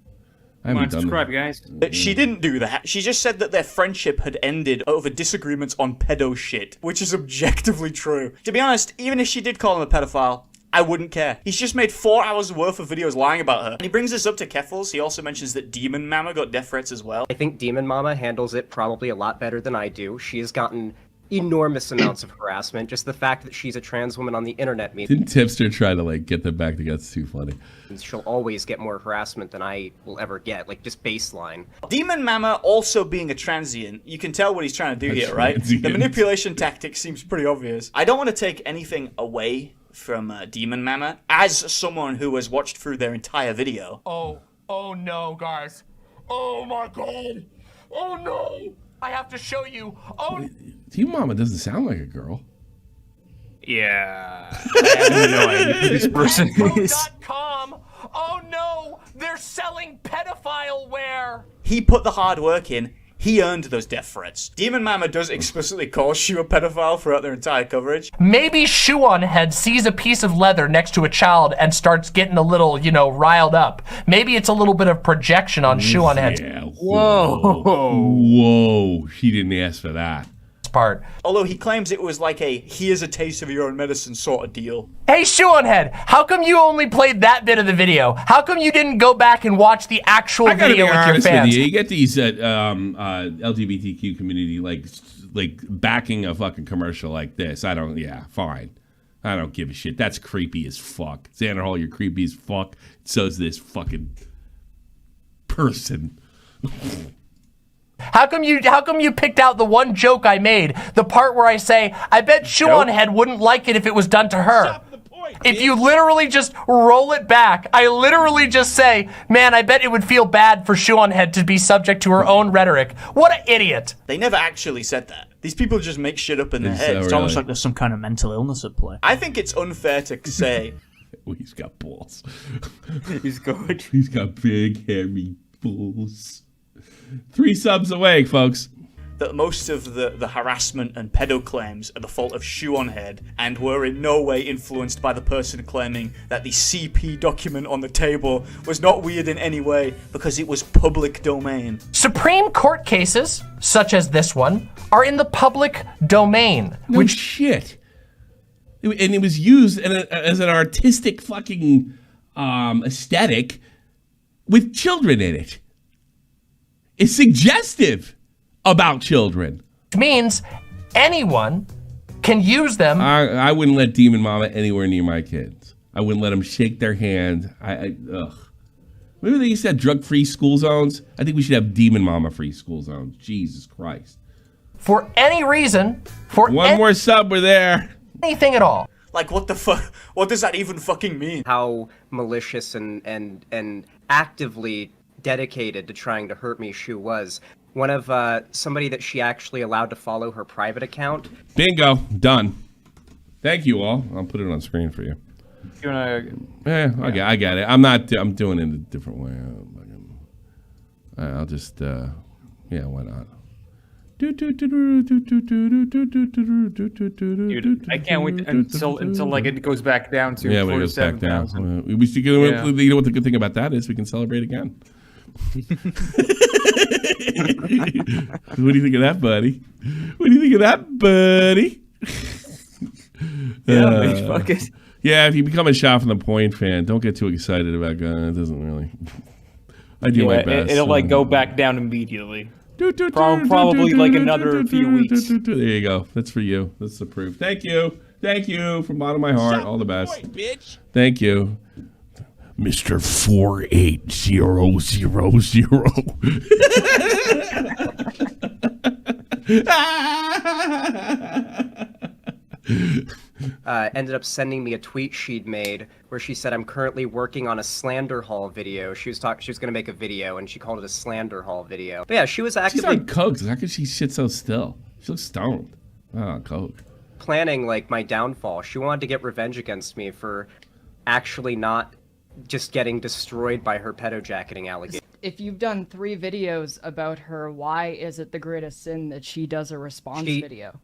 I haven't done subscribe, guys. She didn't do that. She just said that their friendship had ended over disagreements on pedo shit, which is objectively true. To be honest, even if she did call him a pedophile, I wouldn't care. He's just made 4 hours worth of videos lying about her. And he brings this up to Keffels. He also mentions that Demon Mama got death threats as well. I think Demon Mama handles it probably a lot better than I do. She has gotten enormous amounts of harassment. Just the fact that she's a trans woman on the internet means Didn't Tipster try to like get them back together? It's too funny. she'll always get more harassment than I will ever get, like just baseline. Demon Mama also being a transient, you can tell what he's trying to do here, right? The manipulation tactic seems pretty obvious. I don't want to take anything away from Demon Mama as someone who has watched through their entire video. Oh no, guys. Oh my god. Oh no. I have to show you. Oh. Demon Mama doesn't sound like a girl. Yeah. I have no idea who this person is. .com. Oh no, they're selling pedophile wear. He put the hard work in. He earned those death threats. Demon Mama does explicitly call Shu a pedophile throughout their entire coverage. Maybe Shoe on Head sees a piece of leather next to a child and starts getting a little, you know, riled up. Maybe it's a little bit of projection on Shoe on Head's Whoa. She didn't ask for that. part. Although he claims it was like a here's a taste of your own medicine sort of deal. Hey, Shoe on Head, how come you only played that bit of the video? How come you didn't go back and watch the actual video with your fans? You get these LGBTQ community like backing a fucking commercial like this. Fine. I don't give a shit. That's creepy as fuck. Xanderhal, you're creepy as fuck. So's this fucking person. How come you picked out the one joke I made? The part where I say, I bet Shoe on Head wouldn't like it if it was done to her. If you literally just roll it back, I literally just say, man, I bet it would feel bad for Shoe on Head to be subject to her own rhetoric. What an idiot. They never actually said that. These people just make shit up in their heads. It's almost like there's some kind of mental illness at play. I think it's unfair to say. Oh, he's got balls. He's good. He's got big, hairy balls. 3 subs away, folks. That most of the harassment and pedo claims are the fault of Shoe on Head and were in no way influenced by the person claiming that the CP document on the table was not weird in any way because it was public domain. Supreme Court cases, such as this one, are in the public domain. No shit. And it was used as an artistic fucking aesthetic with children in it. It's suggestive about children. It means anyone can use them. I wouldn't let Demon Mama anywhere near my kids. I wouldn't let them shake their hand. Ugh. Maybe they used to have drug-free school zones. I think we should have Demon Mama-free school zones. Jesus Christ. For any reason. For one more sub, we're there. Anything at all. Like, what the fuck? What does that even fucking mean? How malicious and actively dedicated to trying to hurt me Shu was. One of somebody that she actually allowed to follow her private account. Bingo, done. Thank you all. I'll put it on screen for you. You wanna? Yeah, I got it. I'm doing it in a different way. I'll just, why not? Dude, I can't wait until like it goes back down to when it goes back down. 47,000. We should get, you know what the good thing about that is? We can celebrate again. What do you think of that, buddy? What do you think of that, buddy? Fuck it. Yeah, if you become a Shot from the Point fan, don't get too excited about guns. It doesn't really. I do my best. It'll like go back down immediately. Probably like another few weeks. There you go. That's for you. That's the proof. Thank you. Thank you from the bottom of my heart. All the best. Bitch. Thank you. Mr. 48000. Ended up sending me a tweet she'd made where she said, "I'm currently working on a Xanderhal video." She was going to make a video, and she called it a Xanderhal video. But yeah, she was actively... She's on coke. How could she shit so still? She looks stoned. Oh, coke. Planning, like, my downfall. She wanted to get revenge against me for actually not just getting destroyed by her pedo-jacketing allegation. If you've done 3 videos about her, why is it the greatest sin that she does a response video?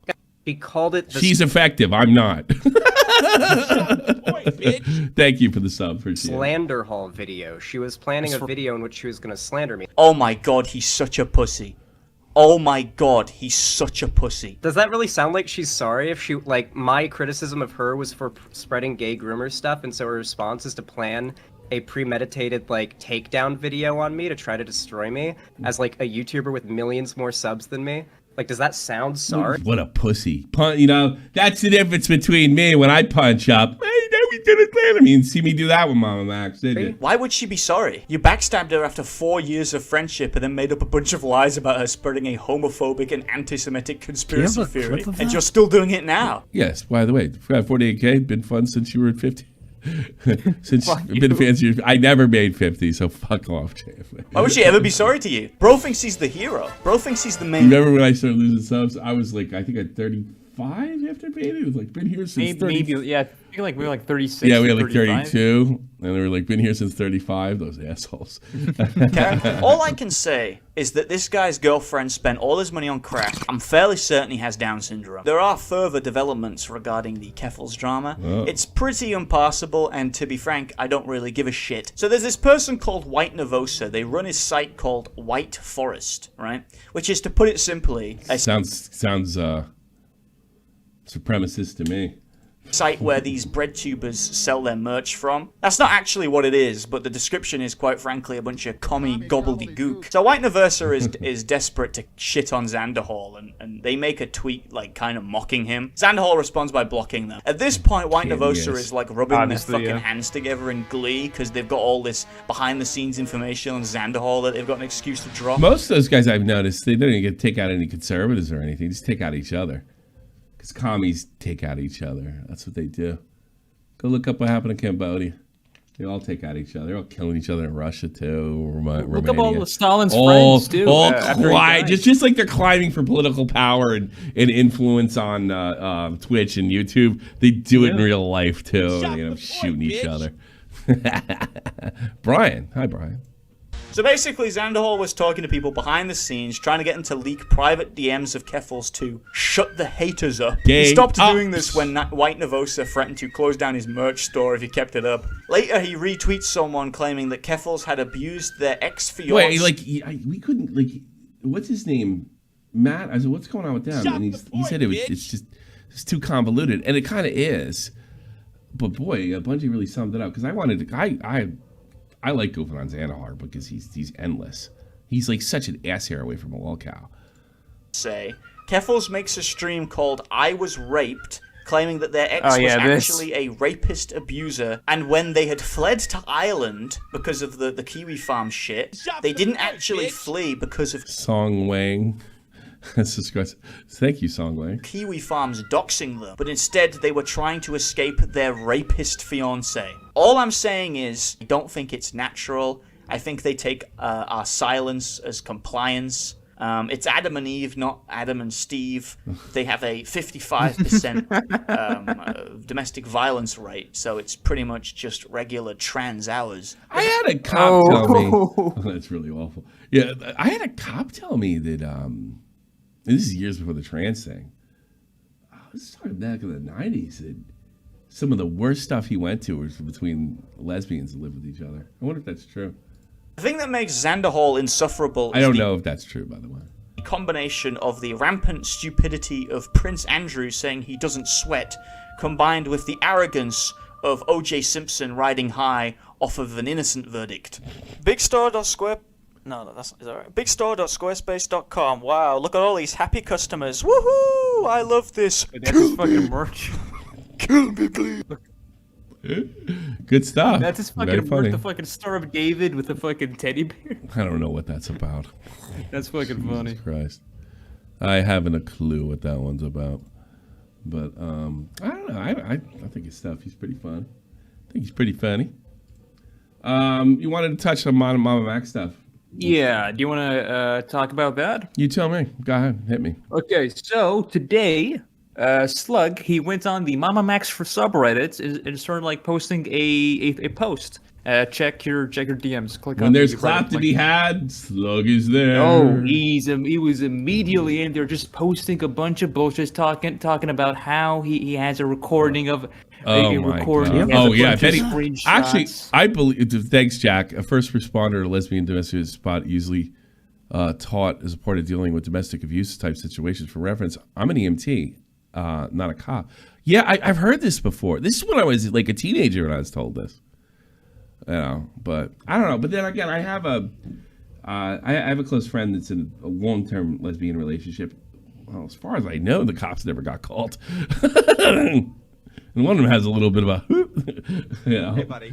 She called it... She's effective. I'm not. Thank you for the sub. Appreciate it. Xanderhal video. She was planning a video in which she was going to slander me. Oh my god, he's such a pussy. Oh my god, he's such a pussy. Does that really sound like she's sorry? If she, like, my criticism of her was for spreading gay groomer stuff, and so her response is to plan a premeditated, like, takedown video on me to try to destroy me as, like, a YouTuber with millions more subs than me? Like, does that sound sorry? What a pussy. You know, that's the difference between me when I punch up. Hey, now we did it later. I mean, see me do that with MamaMax, didn't you? Why would she be sorry? You backstabbed her after 4 years of friendship and then made up a bunch of lies about her spreading a homophobic and anti-Semitic conspiracy theory. And you're still doing it now. Yes, by the way, 48K, been fun since you were at 50. Since I've been fans, I never made 50, so fuck off, JF. Why would she ever be sorry to you? Bro thinks he's the hero. Bro thinks he's the main. Remember when I started losing subs? I was like, I think at 35 after being it was like been here since 30. Maybe, yeah. I think like we were like 36. Yeah, we were like 35. 32, and they were like been here since 35. Those assholes. All I can say is that this guy's girlfriend spent all his money on crack. I'm fairly certain he has Down syndrome. There are further developments regarding the Keffels drama. Oh. It's pretty impossible, and to be frank, I don't really give a shit. So there's this person called White Nervosa. They run a site called White Forest, right? Which is, to put it simply, sounds supremacist to me. Site where these breadtubers sell their merch from. That's not actually what it is, but the description is quite frankly a bunch of commie gobbledygook. So White Nervosa is desperate to shit on Xanderhal, and they make a tweet like kind of mocking him. Xanderhal responds by blocking them. At this point, White Nervosa is like rubbing their fucking hands together in glee because they've got all this behind the scenes information on Xanderhal that they've got an excuse to drop. Most of those guys I've noticed, they don't even take out any conservatives or anything. They just take out each other. Because commies take out each other. That's what they do. Go look up what happened in Cambodia. They all take out each other. They're all killing each other in Russia, too. Look up all Stalin's friends, too. All just like they're climbing for political power and influence on Twitch and YouTube. They do it in real life, too. They end up shooting each other. Brian. Hi, Brian. So basically, Xanderhal was talking to people behind the scenes, trying to get them to leak private DMs of Keffels to shut the haters up. He stopped doing this when White Nervosa threatened to close down his merch store if he kept it up. Later, he retweets someone claiming that Keffels had abused their ex-fiancé. Wait, we couldn't, what's his name? Matt? I said, what's going on with them? And he said it's too convoluted, and it kind of is. But boy, Bungie really summed it up, because I wanted to, I like goofing on Xanderhal because he's endless. He's like such an ass hair away from a lolcow. Keffels makes a stream called I Was Raped, claiming that their ex was actually a rapist abuser, and when they had fled to Ireland because of the Kiwi Farm shit, they didn't actually flee because of Song Wang. That's disgusting. Thank you, Song Wang. Kiwi Farms doxing them, but instead they were trying to escape their rapist fiance. All I'm saying is, I don't think it's natural. I think they take our silence as compliance. It's Adam and Eve, not Adam and Steve. They have a 55% domestic violence rate, so it's pretty much just regular trans hours. I had a cop tell me... Oh, that's really awful. Yeah, I had a cop tell me that... this is years before the trans thing. This is talking back in the 90s. And some of the worst stuff he went to was between lesbians that live with each other. I wonder if that's true. The thing that makes Xanderhal insufferable I don't know if that's true, by the way. The combination of the rampant stupidity of Prince Andrew saying he doesn't sweat, combined with the arrogance of O.J. Simpson riding high off of an innocent verdict. Bigstore.square... No, that's is that right? Bigstore.squarespace.com. Wow, look at all these happy customers. Woohoo! I love this. That's fucking merch. Kill me, please. Good stuff. That's his Very fucking funny. merch, the fucking Star of David with the fucking teddy bear. I don't know what that's about. That's fucking funny. Jesus Christ. I haven't a clue what that one's about. But I don't know. I think his stuff. He's pretty fun. I think he's pretty funny. You wanted to touch on MamaMax stuff. Yeah, do you want to talk about that? You tell me. Go ahead. Hit me. Okay, so today, Slug, he went on the MamaMax for subreddit and started like posting a post. Check your DMs. Click When on there's the clap Reddit to link. be had, Slug is there. Oh, he was immediately in there just posting a bunch of bullshit, talking about how he has a recording of Oh a my recording. God. Oh yeah, If any, actually, I believe. Thanks, Jack. A first responder to lesbian domestic spot usually taught as a part of dealing with domestic abuse type situations. For reference, I'm an EMT, not a cop. Yeah, I've heard this before. This is when I was like a teenager when I was told this. You know, but I don't know. But then again, I have a close friend that's in a long-term lesbian relationship. Well, as far as I know, the cops never got called. And one of them has a little bit of a, you know. Hey, buddy.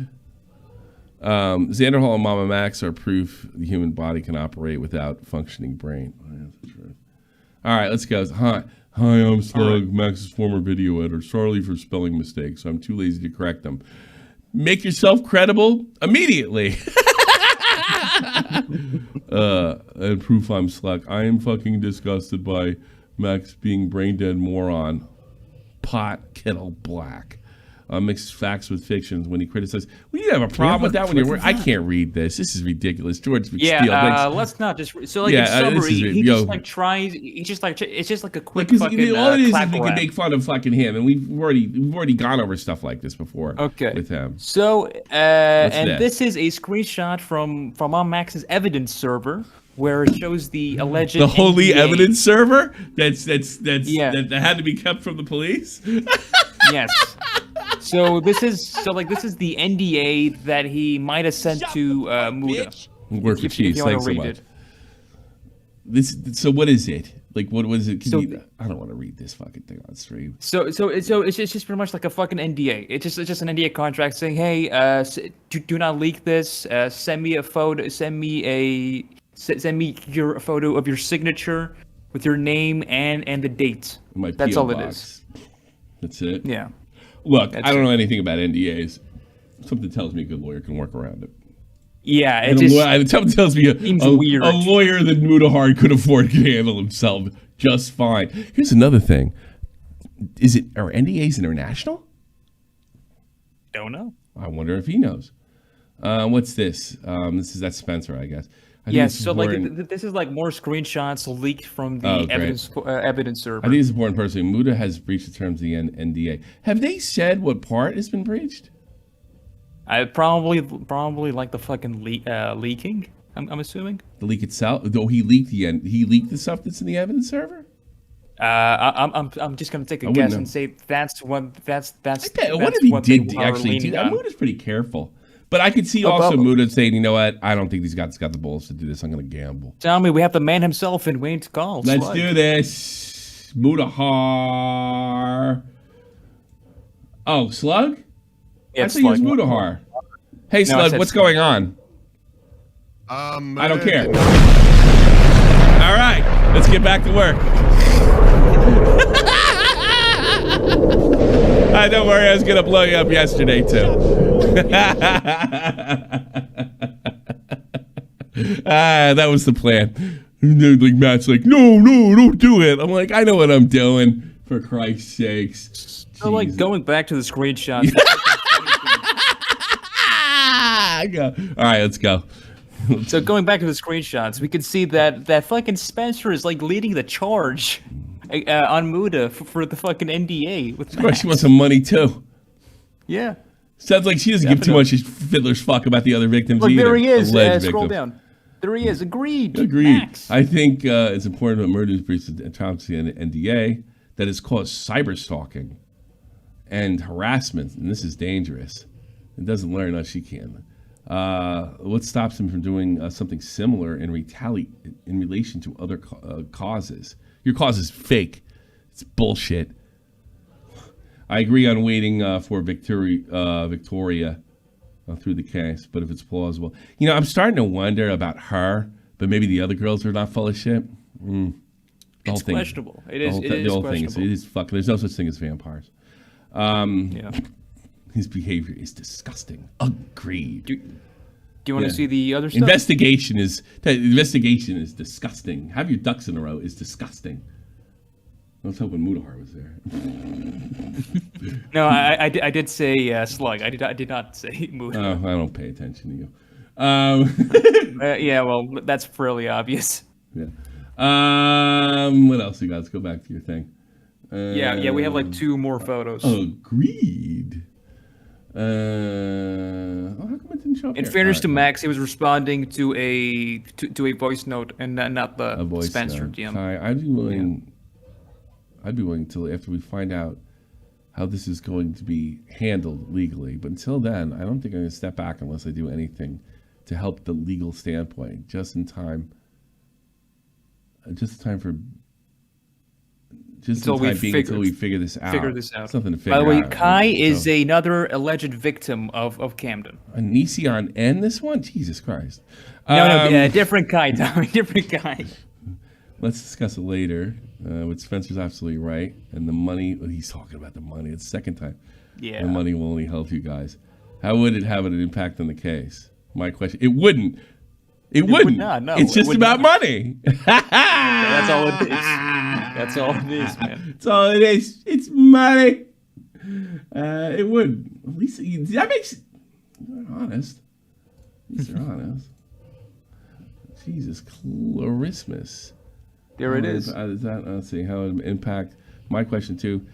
Xanderhal and MamaMax are proof the human body can operate without functioning brain. Oh, yeah, that's true. All right, let's go. Hi, I'm Slug, Max's former video editor. Sorry for spelling mistakes. I'm too lazy to correct them. Make yourself credible immediately. And proof I'm Slug. I am fucking disgusted by Max being brain dead moron. Pot kettle black. Mixes facts with fictions when he criticizes. Well, you have a problem with that when you're working. I can't read this. This is ridiculous. George McSteel. Yeah, let's not just. So like in summary, he just like tries. He just like it's just like a quick fucking. All it is clap we can rap. make fun of fucking him, and we've already gone over stuff like this before. Okay. With him. So and this? this is a screenshot from MamaMax's evidence server where it shows the alleged The holy NDA. evidence server that had to be kept from the police. Yes. So this is the NDA that he might have sent to Muda. Work for If cheese. you want Thanks to so read much. it. So what is it? Like what was it? So- I don't want to read this fucking thing on stream. So it's just pretty much like a fucking NDA. It's just an NDA contract saying, hey, do not leak this. Send me a photo. Send me your photo of your signature with your name and the date. My That's PO all box. it is. That's it. Yeah. Look, That's I don't it. know anything about NDAs. Something tells me a good lawyer can work around it. Yeah, it And just something tells me seems a weird. lawyer that Mudahar could afford to handle himself just fine. Here's another thing: are NDAs international? Don't know. I wonder if he knows. What's this? That's Spencer, I guess. I think Yeah, it's so like important- this is like more screenshots leaked from the Oh, great. evidence server. I think it's important person. Muda has breached the terms of the NDA. Have they said what part has been breached? I probably like the fucking leaking. I'm assuming. The leak itself, though he leaked the stuff that's in the evidence server. I'm just gonna take a I wouldn't guess know. and say that's What that's if he what did they are actually do leaning that? on. Muda's pretty careful. But I could see also Muda saying, you know what? I don't think these guys got the balls to do this. I'm going to gamble. Tell me, we have the man himself in Wayne's Call. Let's Slug. do this. Mudahar. Oh, Slug? Yeah, I think it was Slug. Mudahar. Hey, No, I Slug, said what's Slug. going on? I don't care. All right, let's get back to work. Don't worry, I was gonna blow you up yesterday too. That was the plan. Like Matt's like, no, don't do it. I'm like, I know what I'm doing. For Christ's sakes. So like going back to the screenshot. All right, let's go. So going back to the screenshots, we can see that fucking Spencer is like leading the charge on Muda for the fucking NDA. With Of course, she wants some money too. Yeah. Sounds like she doesn't give too much fiddler's fuck about the other victims Look, either. there he is. Alleged Scroll victims. down. There he is. Agreed. Agreed. I think it's important that murders breach of Thompson and NDA that has caused cyber stalking and harassment, and this is dangerous. It doesn't learn us, she can. What stops him from doing something similar in relation to other causes? Your cause is fake. It's bullshit. I agree on waiting for Victoria through the case, but if it's plausible. I'm starting to wonder about her, but maybe the other girls are not full of shit. It's questionable. It is questionable. It is fucking. There's no such thing as vampires. Yeah. His behavior is disgusting. Agreed. Do you want to see the other stuff? Investigation is disgusting. Have your ducks in a row is disgusting. I was hoping Mudahar was there. No, I did say Slug. I did not say Mudahar. Oh, I don't pay attention to you. Yeah, well, that's fairly obvious. Yeah. What else you got? Let's go back to your thing. Yeah, we have like 2 more photos. Agreed. How come it didn't show up In here? fairness to Max, he was responding to a voice note and not the Spencer DM. I'd be willing to, after we find out how this is going to be handled legally. But until then, I don't think I'm going to step back unless I do anything to help the legal standpoint, just in time until we figure this out. Something to figure out. By the way, Kai is another alleged victim of Camden. Onision and this one? Jesus Christ. No, different Kai, Tommy. Different Kai. Let's discuss it later. What Spencer's absolutely right. And the money, he's talking about the money. It's the second time. Yeah. The money will only help you guys. How would it have an impact on the case? My question. It wouldn't. It wouldn't. Would not, no, it's just about money. That's all it is. That's all it is, man. That's all it is. It's money. It would. At least that makes they're honest. At least they're honest. Jesus Christmas. There it is. Let's see how it would impact. My question too.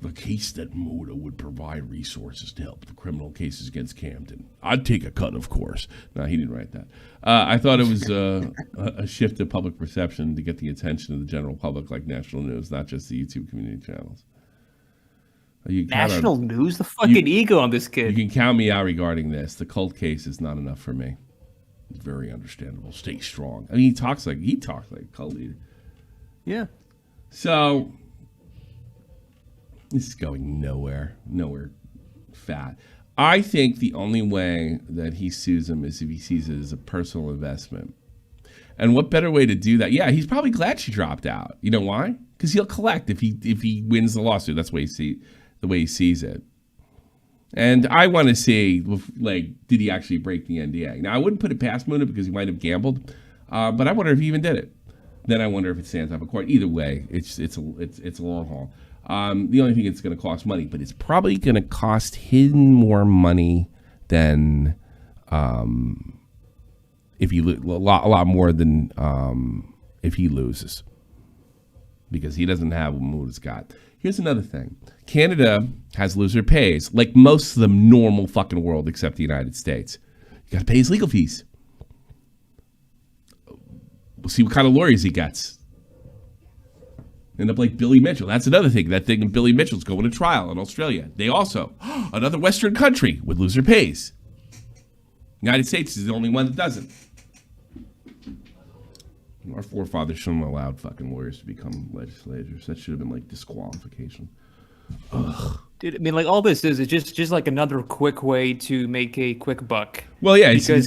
The case that Muda would provide resources to help the criminal cases against Camden. I'd take a cut, of course. No, he didn't write that. I thought it was a shift of public perception to get the attention of the general public, like national news, not just the YouTube community channels. National news? The fucking ego on this kid. You can count me out regarding this. The cult case is not enough for me. It's very understandable. Stay strong. I mean, he talks like a cult leader. Yeah. So this is going nowhere fat. I think the only way that he sues him is if he sees it as a personal investment. And what better way to do that? Yeah, he's probably glad she dropped out. You know why? Because he'll collect if he wins the lawsuit. That's the way he sees it. And I want to see, like, did he actually break the NDA? Now, I wouldn't put it past Muna because he might have gambled, but I wonder if he even did it. Then I wonder if it stands up in court. Either way, it's a long haul. The only thing it's going to cost money, but it's probably going to cost him more money than if he a lot more than if he loses, because he doesn't have what Muda's got. Here's another thing: Canada has loser pays, like most of the normal fucking world, except the United States. You got to pay his legal fees. We'll see what kind of lawyers he gets. End up like Billy Mitchell. That's another thing. That thing of Billy Mitchell's going to trial in Australia. They also, another Western country with loser pays. United States is the only one that doesn't. Our forefathers shouldn't have allowed fucking lawyers to become legislators. That should have been like disqualification. Ugh. Dude, I mean, like, all this is just like another quick way to make a quick buck. Well, yeah, he's a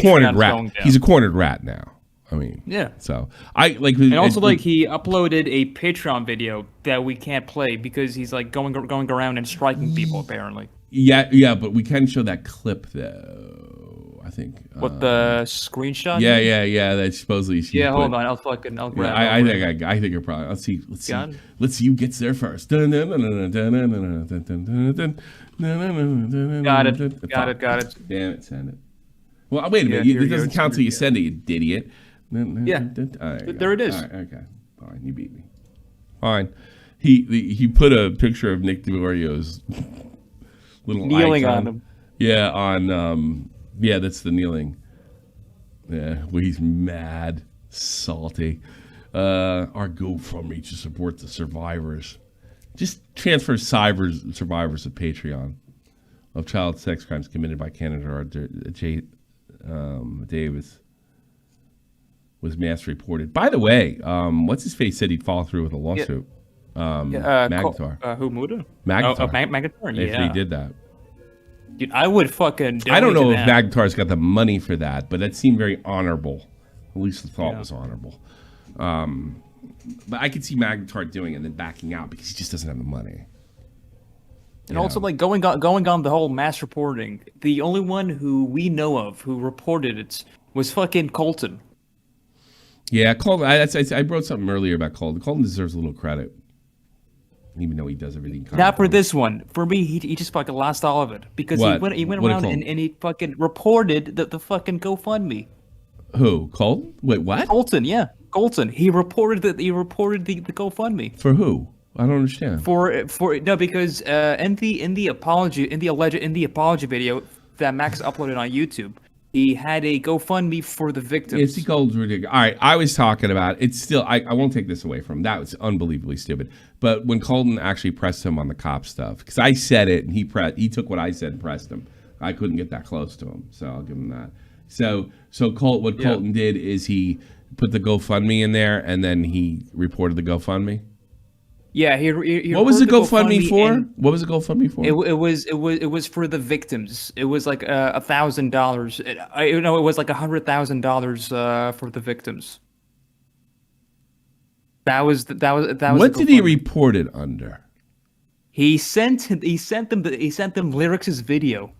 cornered rat. He's a cornered rat now. I mean, yeah. So I like, and also like he uploaded a Patreon video that we can't play because he's like going around and striking people apparently. Yeah, but we can show that clip though. I think. What, the screenshot? Yeah. That supposedly. Hold on, I'll grab. I think you're probably. Let's see who gets there first. Got it. Damn it, send it. Well, wait a minute. It doesn't count till you send it, you idiot. Yeah. There it is. All right, okay. Fine. You beat me. Fine. He put a picture of Nick DeMario's little kneeling icon. on him. Yeah, on that's the kneeling. Yeah, where he's mad, salty. Our GoFundMe to support the survivors. Just transfer survivors to Patreon of child sex crimes committed by Canada. Davis was mass reported. By the way, what's his face said he'd follow through with a lawsuit. Magnetar. Who, Muda? Magnetar. Magnetar, yeah. If he did that. Dude, I would fucking I don't know if that. Magnetar's got the money for that, but that seemed very honorable. At least the thought was honorable. But I could see Magnetar doing it and then backing out because he just doesn't have the money. And also, like, going on the whole mass reporting, the only one who we know of who reported it was fucking Colton. Yeah, Colton. I wrote something earlier about Colton. Colton deserves a little credit, even though he does everything. Not for this one. For me, he just fucking lost all of it because he went around and he fucking reported the fucking GoFundMe. Who? Colton? Wait, what? Colton, yeah, Colton. He reported the GoFundMe. For who? I don't understand. Because in the apology video that Max uploaded on YouTube, he had a GoFundMe for the victims. It's the gold's ridiculous. All right, I was talking about it's still. I won't take this away from him. That was unbelievably stupid. But when Colton actually pressed him on the cop stuff, because I said it and he took what I said and pressed him. I couldn't get that close to him, so I'll give him that. So Colton did is he put the GoFundMe in there and then he reported the GoFundMe. Yeah, he what was the GoFundMe for? What was the GoFundMe for? It was for the victims. It was like $1,000. It was like $100,000 for the victims. That was. What did he report it under? He sent them Lyrics' video.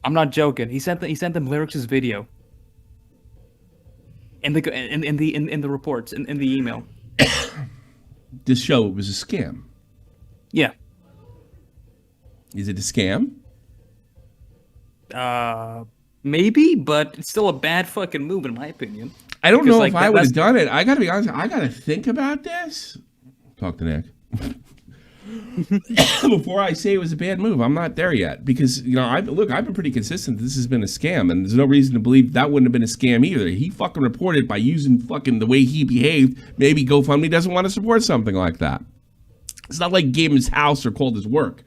I'm not joking. He sent them Lyrics' video. In the reports in the email. To show it was a scam. Yeah. Is it a scam? Maybe, but it's still a bad fucking move in my opinion. I don't know if I would have done it. I gotta be honest. I gotta think about this. Talk to Nick. Before I say it was a bad move, I'm not there yet because I've been pretty consistent. This has been a scam, and there's no reason to believe that wouldn't have been a scam either. He fucking reported by using fucking the way he behaved. Maybe GoFundMe doesn't want to support something like that. It's not like he gave him his house or called his work.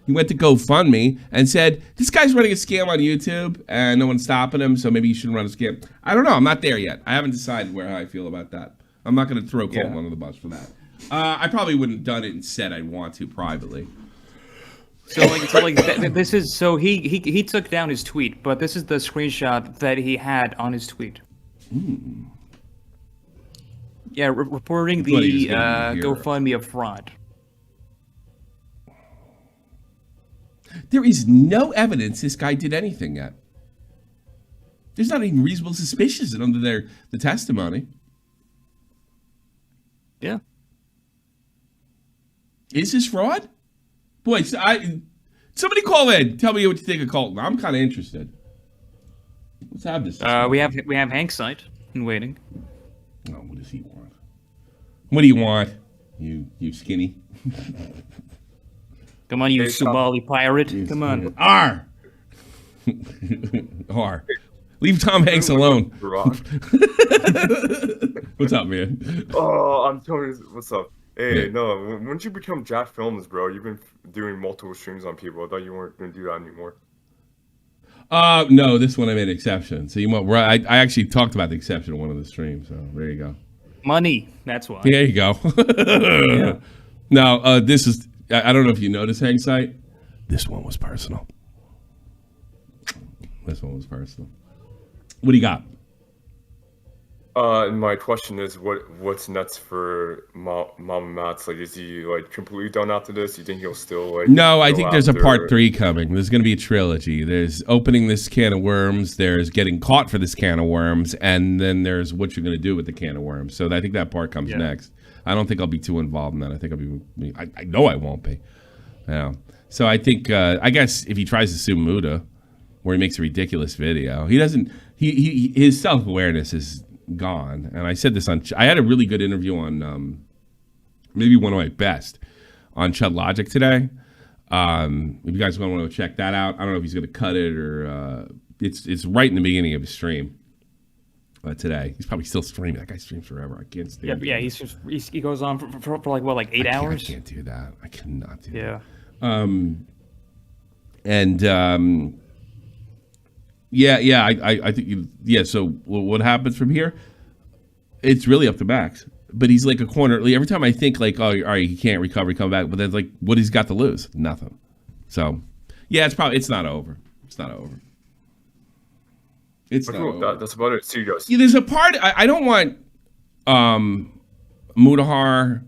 He went to GoFundMe and said, "This guy's running a scam on YouTube, and no one's stopping him, so maybe you shouldn't run a scam." I don't know. I'm not there yet. I haven't decided how I feel about that. I'm not going to throw Colton under the bus for that. I probably wouldn't have done it and said I'd want to privately. This is so he took down his tweet, but this is the screenshot that he had on his tweet. Mm. Yeah, reporting the GoFundMe of fraud. There is no evidence this guy did anything yet. There's not even reasonable suspicion under the testimony. Yeah. Is this fraud? Boy, somebody call in. Tell me what you think of Colton. I'm kind of interested. Let's have this. We have Hank's site in waiting. Oh, what does he want? What do you want? You skinny. Come on, you Somali pirate. Come on. R. R. Leave Tom Hanks alone. What's up, man? Oh, I'm telling you, what's up? Hey, no, once you become Jack Films, bro, you've been doing multiple streams on people. I thought you weren't going to do that anymore. No, this one I made an exception. So I actually talked about the exception in one of the streams. So there you go. Money, that's why. There you go. Yeah. Now, this is, I don't know if you noticed, Hang Site. This one was personal. This one was personal. What do you got? My question is, what's next for MamaMax? Like, is he completely done after this? You think he'll still No, I think there's a part 3 coming. There's going to be a trilogy. There's opening this can of worms. There's getting caught for this can of worms, and then there's what you're going to do with the can of worms. So I think that part comes next. I don't think I'll be too involved in that. I think I'll be. I know I won't be. Yeah. So I think I guess if he tries to sue Muda, where he makes a ridiculous video. He doesn't. His self-awareness is gone. And I said this on. I had a really good interview on maybe one of my best on Chud Logic today. If you guys want to check that out, I don't know if he's going to cut it or it's right in the beginning of his stream today. He's probably still streaming. That guy streams forever. I can't stand. Yeah, he goes on for like what, like 8 hours? I can't do that. I cannot do that. Yeah. I think so what happens from here? It's really up to Max. But he's like a corner. Every time I think like, oh, all right, he can't recover, come back. But then like, what he's got to lose? Nothing. So, yeah, it's not over. It's not over. It's not over. That's about it. See you guys. Yeah, there's a part I don't want Mutahar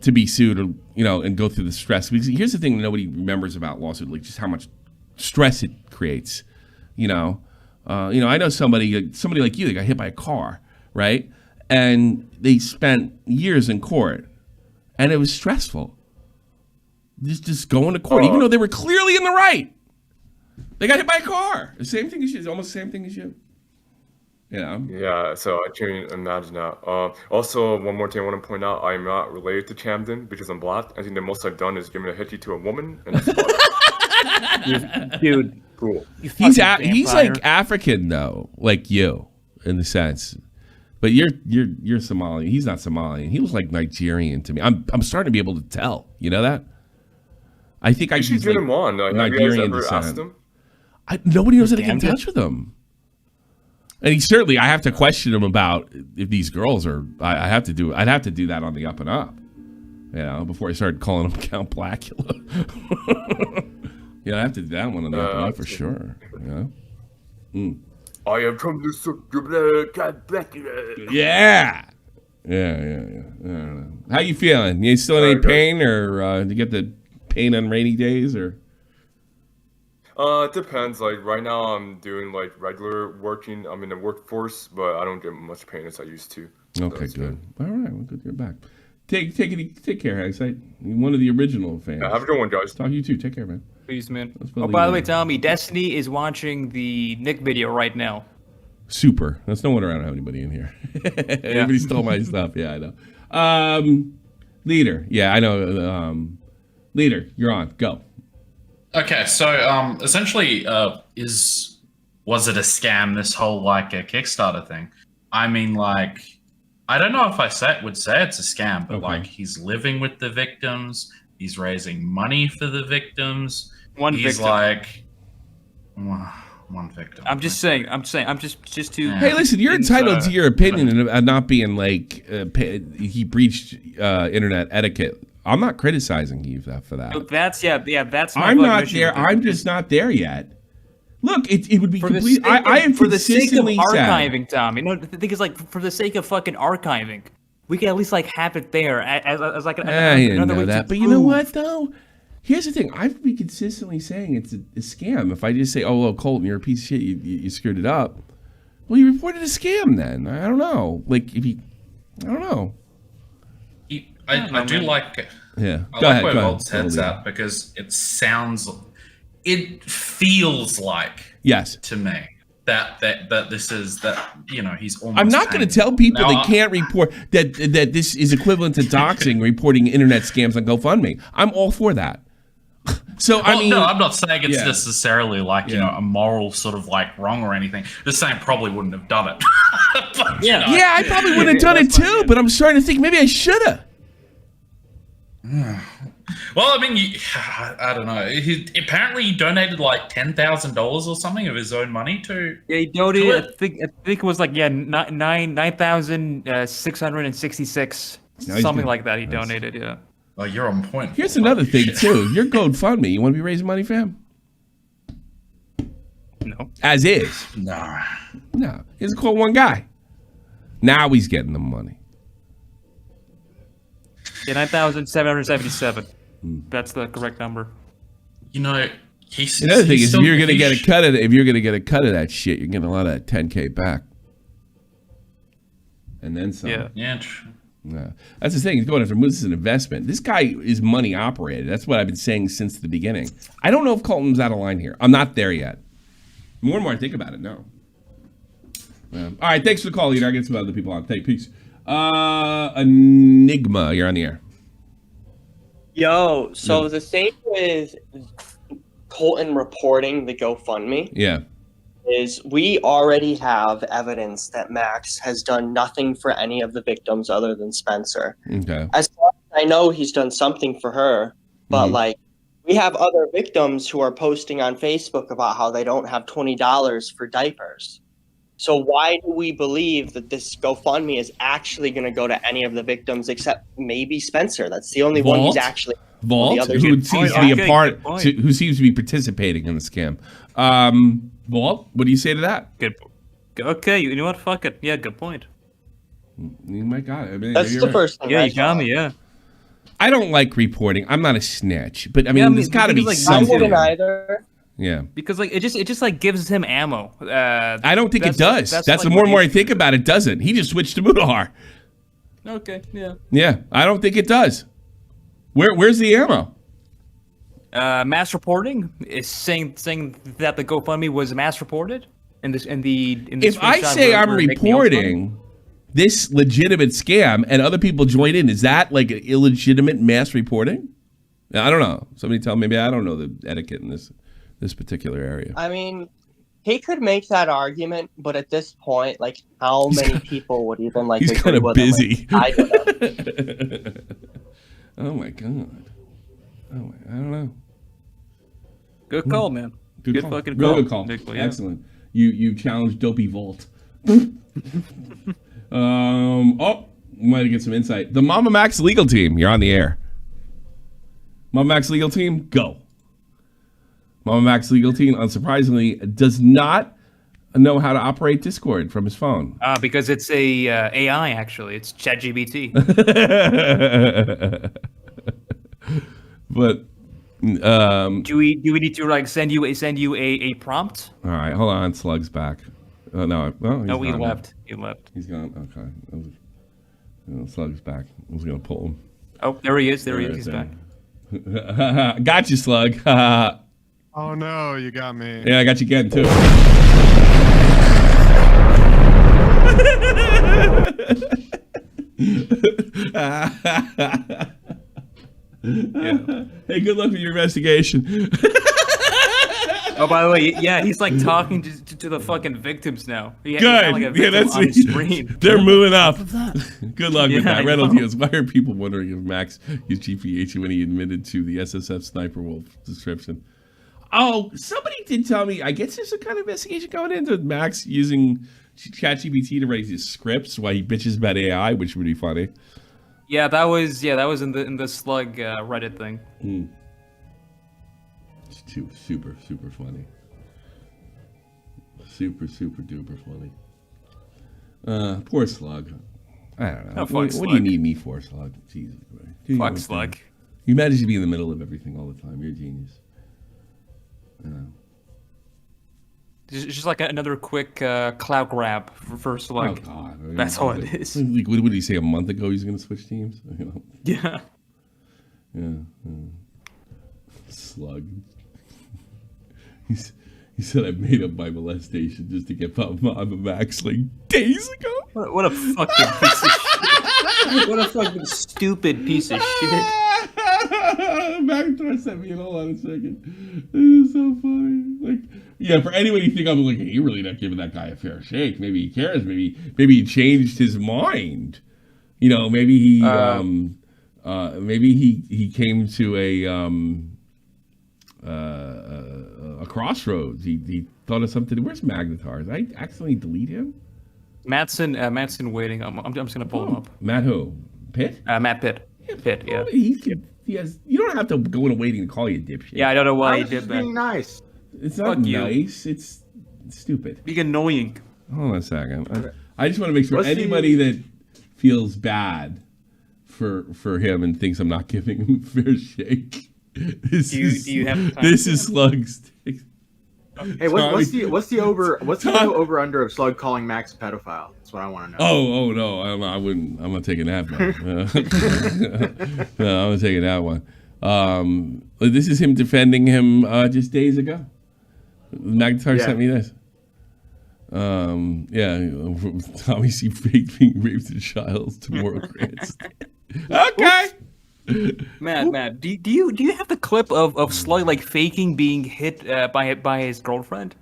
to be sued, or, and go through the stress. Because here's the thing that nobody remembers about lawsuit, like just how much stress it creates. I know somebody like you that got hit by a car, right? And they spent years in court, and it was stressful. Just going to court, even though they were clearly in the right. They got hit by a car. The same thing as you. It's almost the same thing as you. Yeah, so I can't imagine that. Also, one more thing I want to point out: I'm not related to Camden because I'm black. I think the most I've done is giving a hickey to a woman. And dude, cool. He's like African though, like you, in the sense. But you're Somalian. He's not Somalian. He looks like Nigerian to me. I'm starting to be able to tell. You know that? I think I should get him on. Nigerian descent. Nobody knows how to get in touch with him. And he certainly, I have to question him about if these girls are. I'd have to do that on the up and up. Before I started calling him Count Blackula. I have to do that one on the up and up for sure. I am from the Yeah. How you feeling? You still in any pain, or do you get the pain on rainy days, or? It depends. Like right now, I'm doing like regular working. I'm in the workforce, but I don't get much pain as I used to. Okay, good. All right, well, good. You're back. Take care, Hagsight. You're one of the original fans. Yeah, have a good one, guys. Talk to you too. Take care, man. Please, man. By the way, Tommy, Destiny is watching the Nick video right now. Super. That's no wonder I don't have anybody in here. Everybody stole my stuff. Yeah, I know. Leader. Yeah, I know. Leader, you're on. Go. Okay, so essentially, was it a scam? This whole like a Kickstarter thing. I mean, like, I don't know if would say it's a scam, but like he's living with the victims. He's raising money for the victims. He's like one victim. I'm just saying. I'm just to. Hey, listen, you're entitled to your opinion and not being like he breached internet etiquette. I'm not criticizing you for that. That's that's. I'm not there. I'm just not there yet. Look, it would be complete. I am for the sake of sad. archiving, Tom. The thing is, like, for the sake of fucking archiving, we can at least like have it there as like another way to. But you know what though? Here's the thing. I've been consistently saying it's a scam. If I just say, "Oh, well, Colton, you're a piece of shit. You screwed it up," well, you reported a scam. Then I don't know. Like I don't know. I do like. Yeah. I like where Volt's head's at because it feels like to me that this is he's almost. I'm not going to tell people they can't report that this is equivalent to doxing, reporting internet scams on GoFundMe. I'm all for that. So I mean, no, I'm not saying it's necessarily like a moral sort of like wrong or anything. Just saying probably wouldn't have done it. But, I probably wouldn't have done it too. But I'm starting to think maybe I should have. Well, I mean, I don't know. Apparently, he donated like $10,000 or something of his own money to. Yeah, he donated. I think it was like 9,666, something like that. He donated. Yeah. Well, you're on point. Here's another thing too. Your GoFundMe. You want to be raising money, fam? No. As is. No. He's called one guy. Now he's getting the money. Yeah, 9,777. That's the correct number. Another thing is, if you're gonna get a cut of that shit, you're getting a lot of that 10K back, and then some. Yeah. Yeah. That's the thing. He's going after this is an investment. This guy is money operated. That's what I've been saying since the beginning. I don't know if Colton's out of line here. I'm not there yet. More and more I think about it, no. All right, thanks for the call, leader. I get some other people on. Thank peace. Enigma, you're on the air. Yo, so the thing with Colton reporting the GoFundMe Yeah. is we already have evidence that Max has done nothing for any of the victims other than Spencer. Okay. As far as I know, he's done something for her, but like we have other victims who are posting on Facebook about how they don't have $20 for diapers. So why do we believe that this GoFundMe is actually going to go to any of the victims except maybe Spencer? That's the only one he's actually. Vault, the others- who seems to be a part, who seems to be participating in the scam. Vault, what do you say to that? Good. Okay, you know what? Fuck it. Yeah, good point. You might got it. I mean, That's you're the right. first thing. Yeah, I you got thought. me. Yeah. I don't like reporting. I'm not a snitch, but I mean, Yeah, there's got to be because, like, I something. wouldn't either. Yeah. Because like it just like gives him ammo. I don't think it does. That's like the more and more I what think about it, doesn't. He just switched to Mudahar. Okay. Yeah. Yeah, I don't think it does. Where's the ammo? Mass reporting is saying that the GoFundMe was mass reported in this in the. If I say I'm reporting this legitimate scam and other people join in, is that like illegitimate mass reporting? I don't know. Somebody tell me. Maybe I don't know the etiquette in this particular area. I mean, he could make that argument, but at this point, like, how many people would even like? He's kind of busy. I don't know. Oh my god. Oh, I don't know. Good call, man. Good call. fucking Real call. good call. Nick, yeah. Excellent. You challenged Dopey Vault. We might get some insight. The MamaMax legal team. You're on the air. MamaMax legal team, go. MamaMax legal team, unsurprisingly, does not know how to operate Discord from his phone. Because it's a AI actually. It's ChatGPT. But do we need to like send you a prompt? all right, hold on. Slug's back. Oh no, well, No, he gone. left. He left. He's gone. Okay, Slug's back. I was gonna pull him. Oh, there he is. There he is. He's back. Got you, Slug. Oh no, you got me. Yeah, I got you again too. Yeah. Hey, good luck with your investigation. Oh, by the way, yeah, he's like talking to the fucking victims now. Good. Like a victim that's on the screen. They're moving up. Good luck with Yeah, that. I Reynolds know. Hughes, why are people wondering if Max used GPH when he admitted to the SSF Sniper Wolf description? Oh, somebody did tell me, I guess there's a kind of investigation going into Max using ChatGPT to write his scripts while he bitches about AI, which would be funny. Yeah, that was in the Slug Reddit thing. It's super funny. Super duper funny. Poor Slug. I don't know. Oh, fuck What do you Slug. need me for, Slug? Jesus Christ. Fuck Slug. You manage to be in the middle of everything all the time. You're a genius. It's just like another quick clout grab for Slug. Oh God! I mean, That's all it is. Like, what did he say a month ago? He's going to switch teams. You know? Yeah. Yeah. Slug. He said I made up my molestation just to get MamaMax like days ago. What a fucking piece of shit. What a fucking stupid piece of shit. Macintosh sent me an hold on a second. It is so funny. Like, yeah, for anyone you think I'm like, hey, you're really not giving that guy a fair shake. Maybe he cares. Maybe he changed his mind. You know, maybe he he came to a crossroads. He thought of something. Where's Magnetar? Did I accidentally delete him? Madsen waiting. I'm just gonna pull him up. Matt who? Pitt? Matt Pitt. Pitt. Yeah. He has. You don't have to go into waiting to call you a dipshit. Yeah, I don't know why I he was did just that. being nice. It's not Fuck you. nice. It's stupid. Being annoying. Hold on a second. I just want to make sure Was he- anybody that feels bad for him and thinks I'm not giving him a fair shake. This Do you have time? This is Slug's. Hey, what's the over under of Slug calling Max a pedophile? That's what I want to know. Oh no, I wouldn't. I'm not taking that one. No, I'm not taking that one. This is him defending him just days ago. Magnetar sent me this. Obviously fake being raped a child to moral grants. Okay. Matt, do you have the clip of Slug like faking being hit by his girlfriend?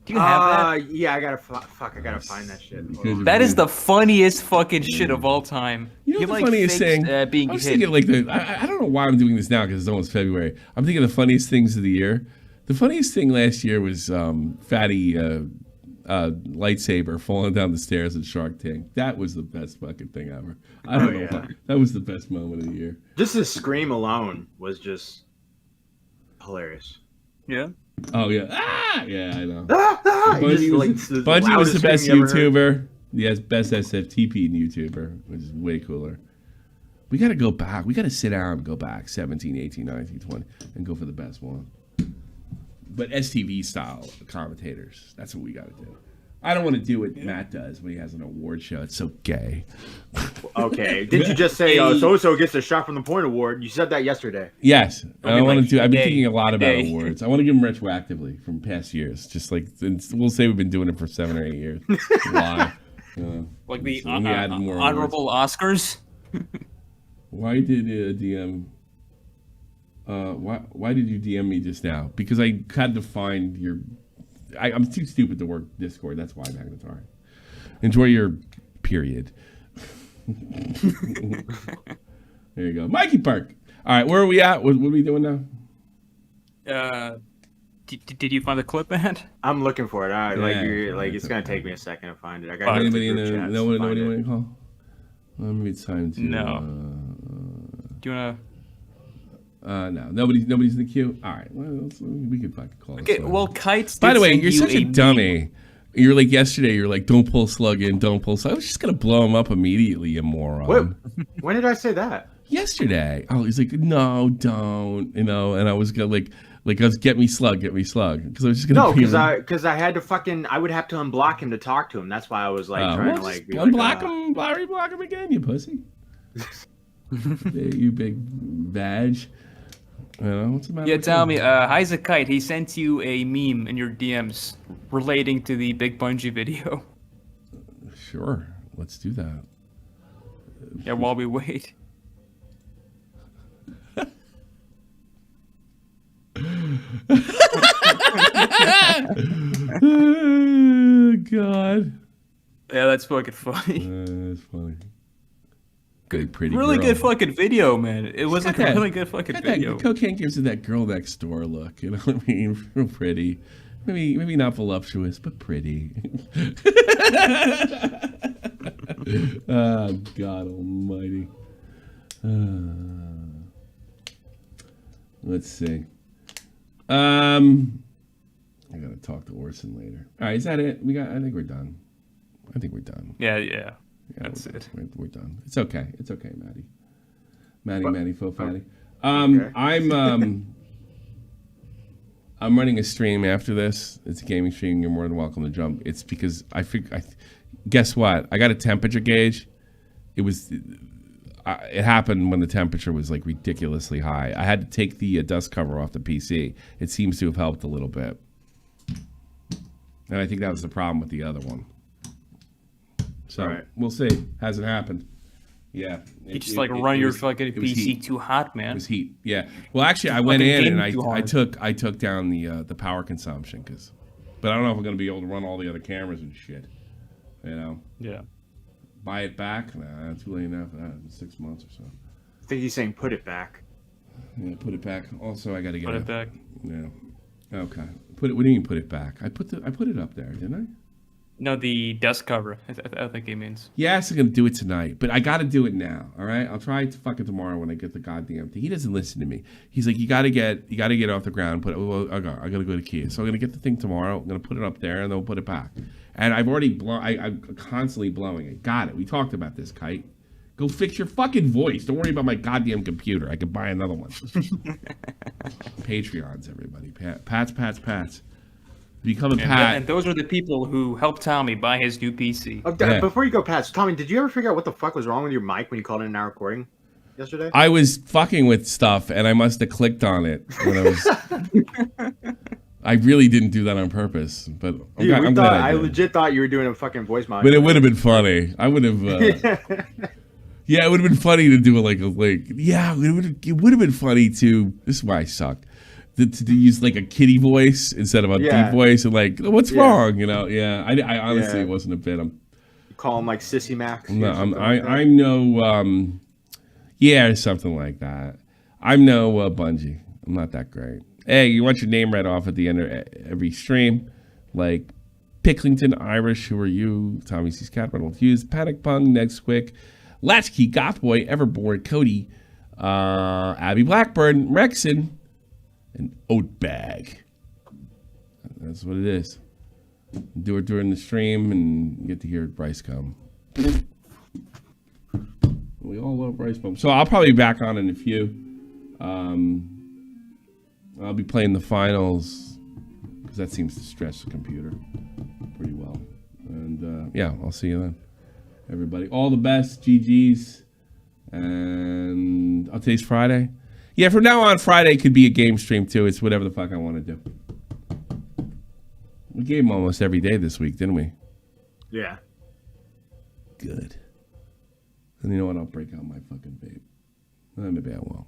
Do you have that? Yeah, I gotta find that shit. That is the funniest fucking shit of all time. You know He, the funniest thing? being I was hit. thinking I don't know why I'm doing this now because it's almost February. I'm thinking the funniest things of the year. The funniest thing last year was Fatty lightsaber falling down the stairs at Shark Tank. That was the best fucking thing ever. I don't know why. That was the best moment of the year. Just his scream alone was just hilarious. Yeah. Oh yeah. Yeah, I know. Bungie was the best YouTuber. Yes, best SFTP YouTuber, which is way cooler. We got to go back. We got to sit down and go back 17, 18, 19, 20 and go for the best one. But STV style commentators. That's what we got to do. I don't want to do what Matt does when he has an award show. It's so gay. Okay. Did you just say so-and-so gets a shot from the point award? You said that yesterday. Yes. I want to do. I've been thinking a lot about awards. I want to give them retroactively from past years. Just like we'll say we've been doing it for 7 or 8 years. Why? Like the more honorable Oscars. Why did DM? Why did you DM me just now? Because I had to find your. I'm too stupid to work Discord. That's why, Magnetar. Enjoy your period. There you go, Mikey Park. All right, where are we at? What are we doing now? Did you find the clip, Matt? I'm looking for it. It's gonna take me a second to find it. I got anybody in the nobody want to call? Maybe it's time to. No. Do you wanna? No, nobody's in the queue. All right, well, we could fucking call it. Okay, well, Kites. By the way, you're such a dummy. You're like yesterday. You're like, don't pull Slug in, don't pull Slug. I was just gonna blow him up immediately, you moron. What? When did I say that? Yesterday. Oh, he's like, no, don't. And I was gonna like I was get me Slug, because I was just gonna. No, because I had to I would have to unblock him to talk to him. That's why I was like trying to like unblock him, block him again, you pussy. You big badge. What's the matter? Yeah, tell me, Isaac Kite, he sent you a meme in your DMs relating to the Bigbunjeeeeee video. Sure, let's do that. Yeah, while we wait. Oh, God. Yeah, that's fucking funny. That's funny. Good, pretty really girl. good fucking video, man. It was like a really good fucking video. Cocaine gives it that girl next door look. You know what I mean? Real pretty. Maybe not voluptuous, but pretty. Oh, God almighty. Let's see. I gotta talk to Orson later. All right, is that it? I think we're done. Yeah. That's it. We're done. It's okay, Maddie. Maddie, faux fatty. Okay. I'm running a stream after this. It's a gaming stream. You're more than welcome to jump. It's because guess what? I got a temperature gauge. It happened when the temperature was like ridiculously high. I had to take the dust cover off the PC. It seems to have helped a little bit. And I think that was the problem with the other one. So we'll see. Hasn't happened. Yeah. You just run your fucking PC too hot, man. It was heat. Yeah. Well, actually, I went in and I took down the power consumption but I don't know if I'm gonna be able to run all the other cameras and shit. You know. Yeah. Buy it back? Nah, too late enough. 6 months or so. I think he's saying put it back. Yeah, put it back. Also, I got to get it back. Yeah. Okay. What do you mean put it back? I put it up there, didn't I? No, the dust cover. I think he means. Yes, I'm gonna do it tonight, but I got to do it now. All right, I'll try to fucking tomorrow when I get the goddamn thing. He doesn't listen to me. He's like, you got to get off the ground. I gotta go to Kia, so I'm gonna get the thing tomorrow. I'm gonna put it up there and then we'll put it back. And I've already I'm constantly blowing it. Got it. We talked about this, Kite. Go fix your fucking voice. Don't worry about my goddamn computer. I can buy another one. Patreons, everybody. Pats. Become a And, Pat. and those are the people who helped Tommy buy his new PC. Before you go, Pat, Tommy, did you ever figure out what the fuck was wrong with your mic when you called in our recording yesterday? I was fucking with stuff, and I must have clicked on it when I was. I really didn't do that on purpose, but Dude, I'm glad I I did. legit thought you were doing a fucking voice mod. But it would have been funny. I would have. Yeah, it would have been funny to do Yeah, it would have been funny to. This is why I suck. To use like a kitty voice instead of a deep voice, and like, what's wrong? You know? Yeah, I honestly, it wasn't a bit. You call him like Sissy Max. I'm no. Yeah, something like that. I'm no Bungie. I'm not that great. Hey, you want your name read off at the end of every stream, like Picklington Irish. Who are you? Tommy C's Cat, Ronald Hughes, Panic Pung, Next Quick, Latchkey, Gothboy, Everboard, Cody, Abby Blackburn, Rexon, and Oatbag. That's what it is. Do it during the stream, and you get to hear Bryce come. We all love Bryce Bump. So I'll probably be back on in a few. I'll be playing the finals because that seems to stress the computer pretty well. And yeah, I'll see you then, everybody. All the best, GGs. And today's Friday. Yeah, from now on, Friday could be a game stream too. It's whatever the fuck I want to do. We gave them almost every day this week, didn't we? Yeah. Good. And you know what? I'll break out my fucking vape. Maybe I will.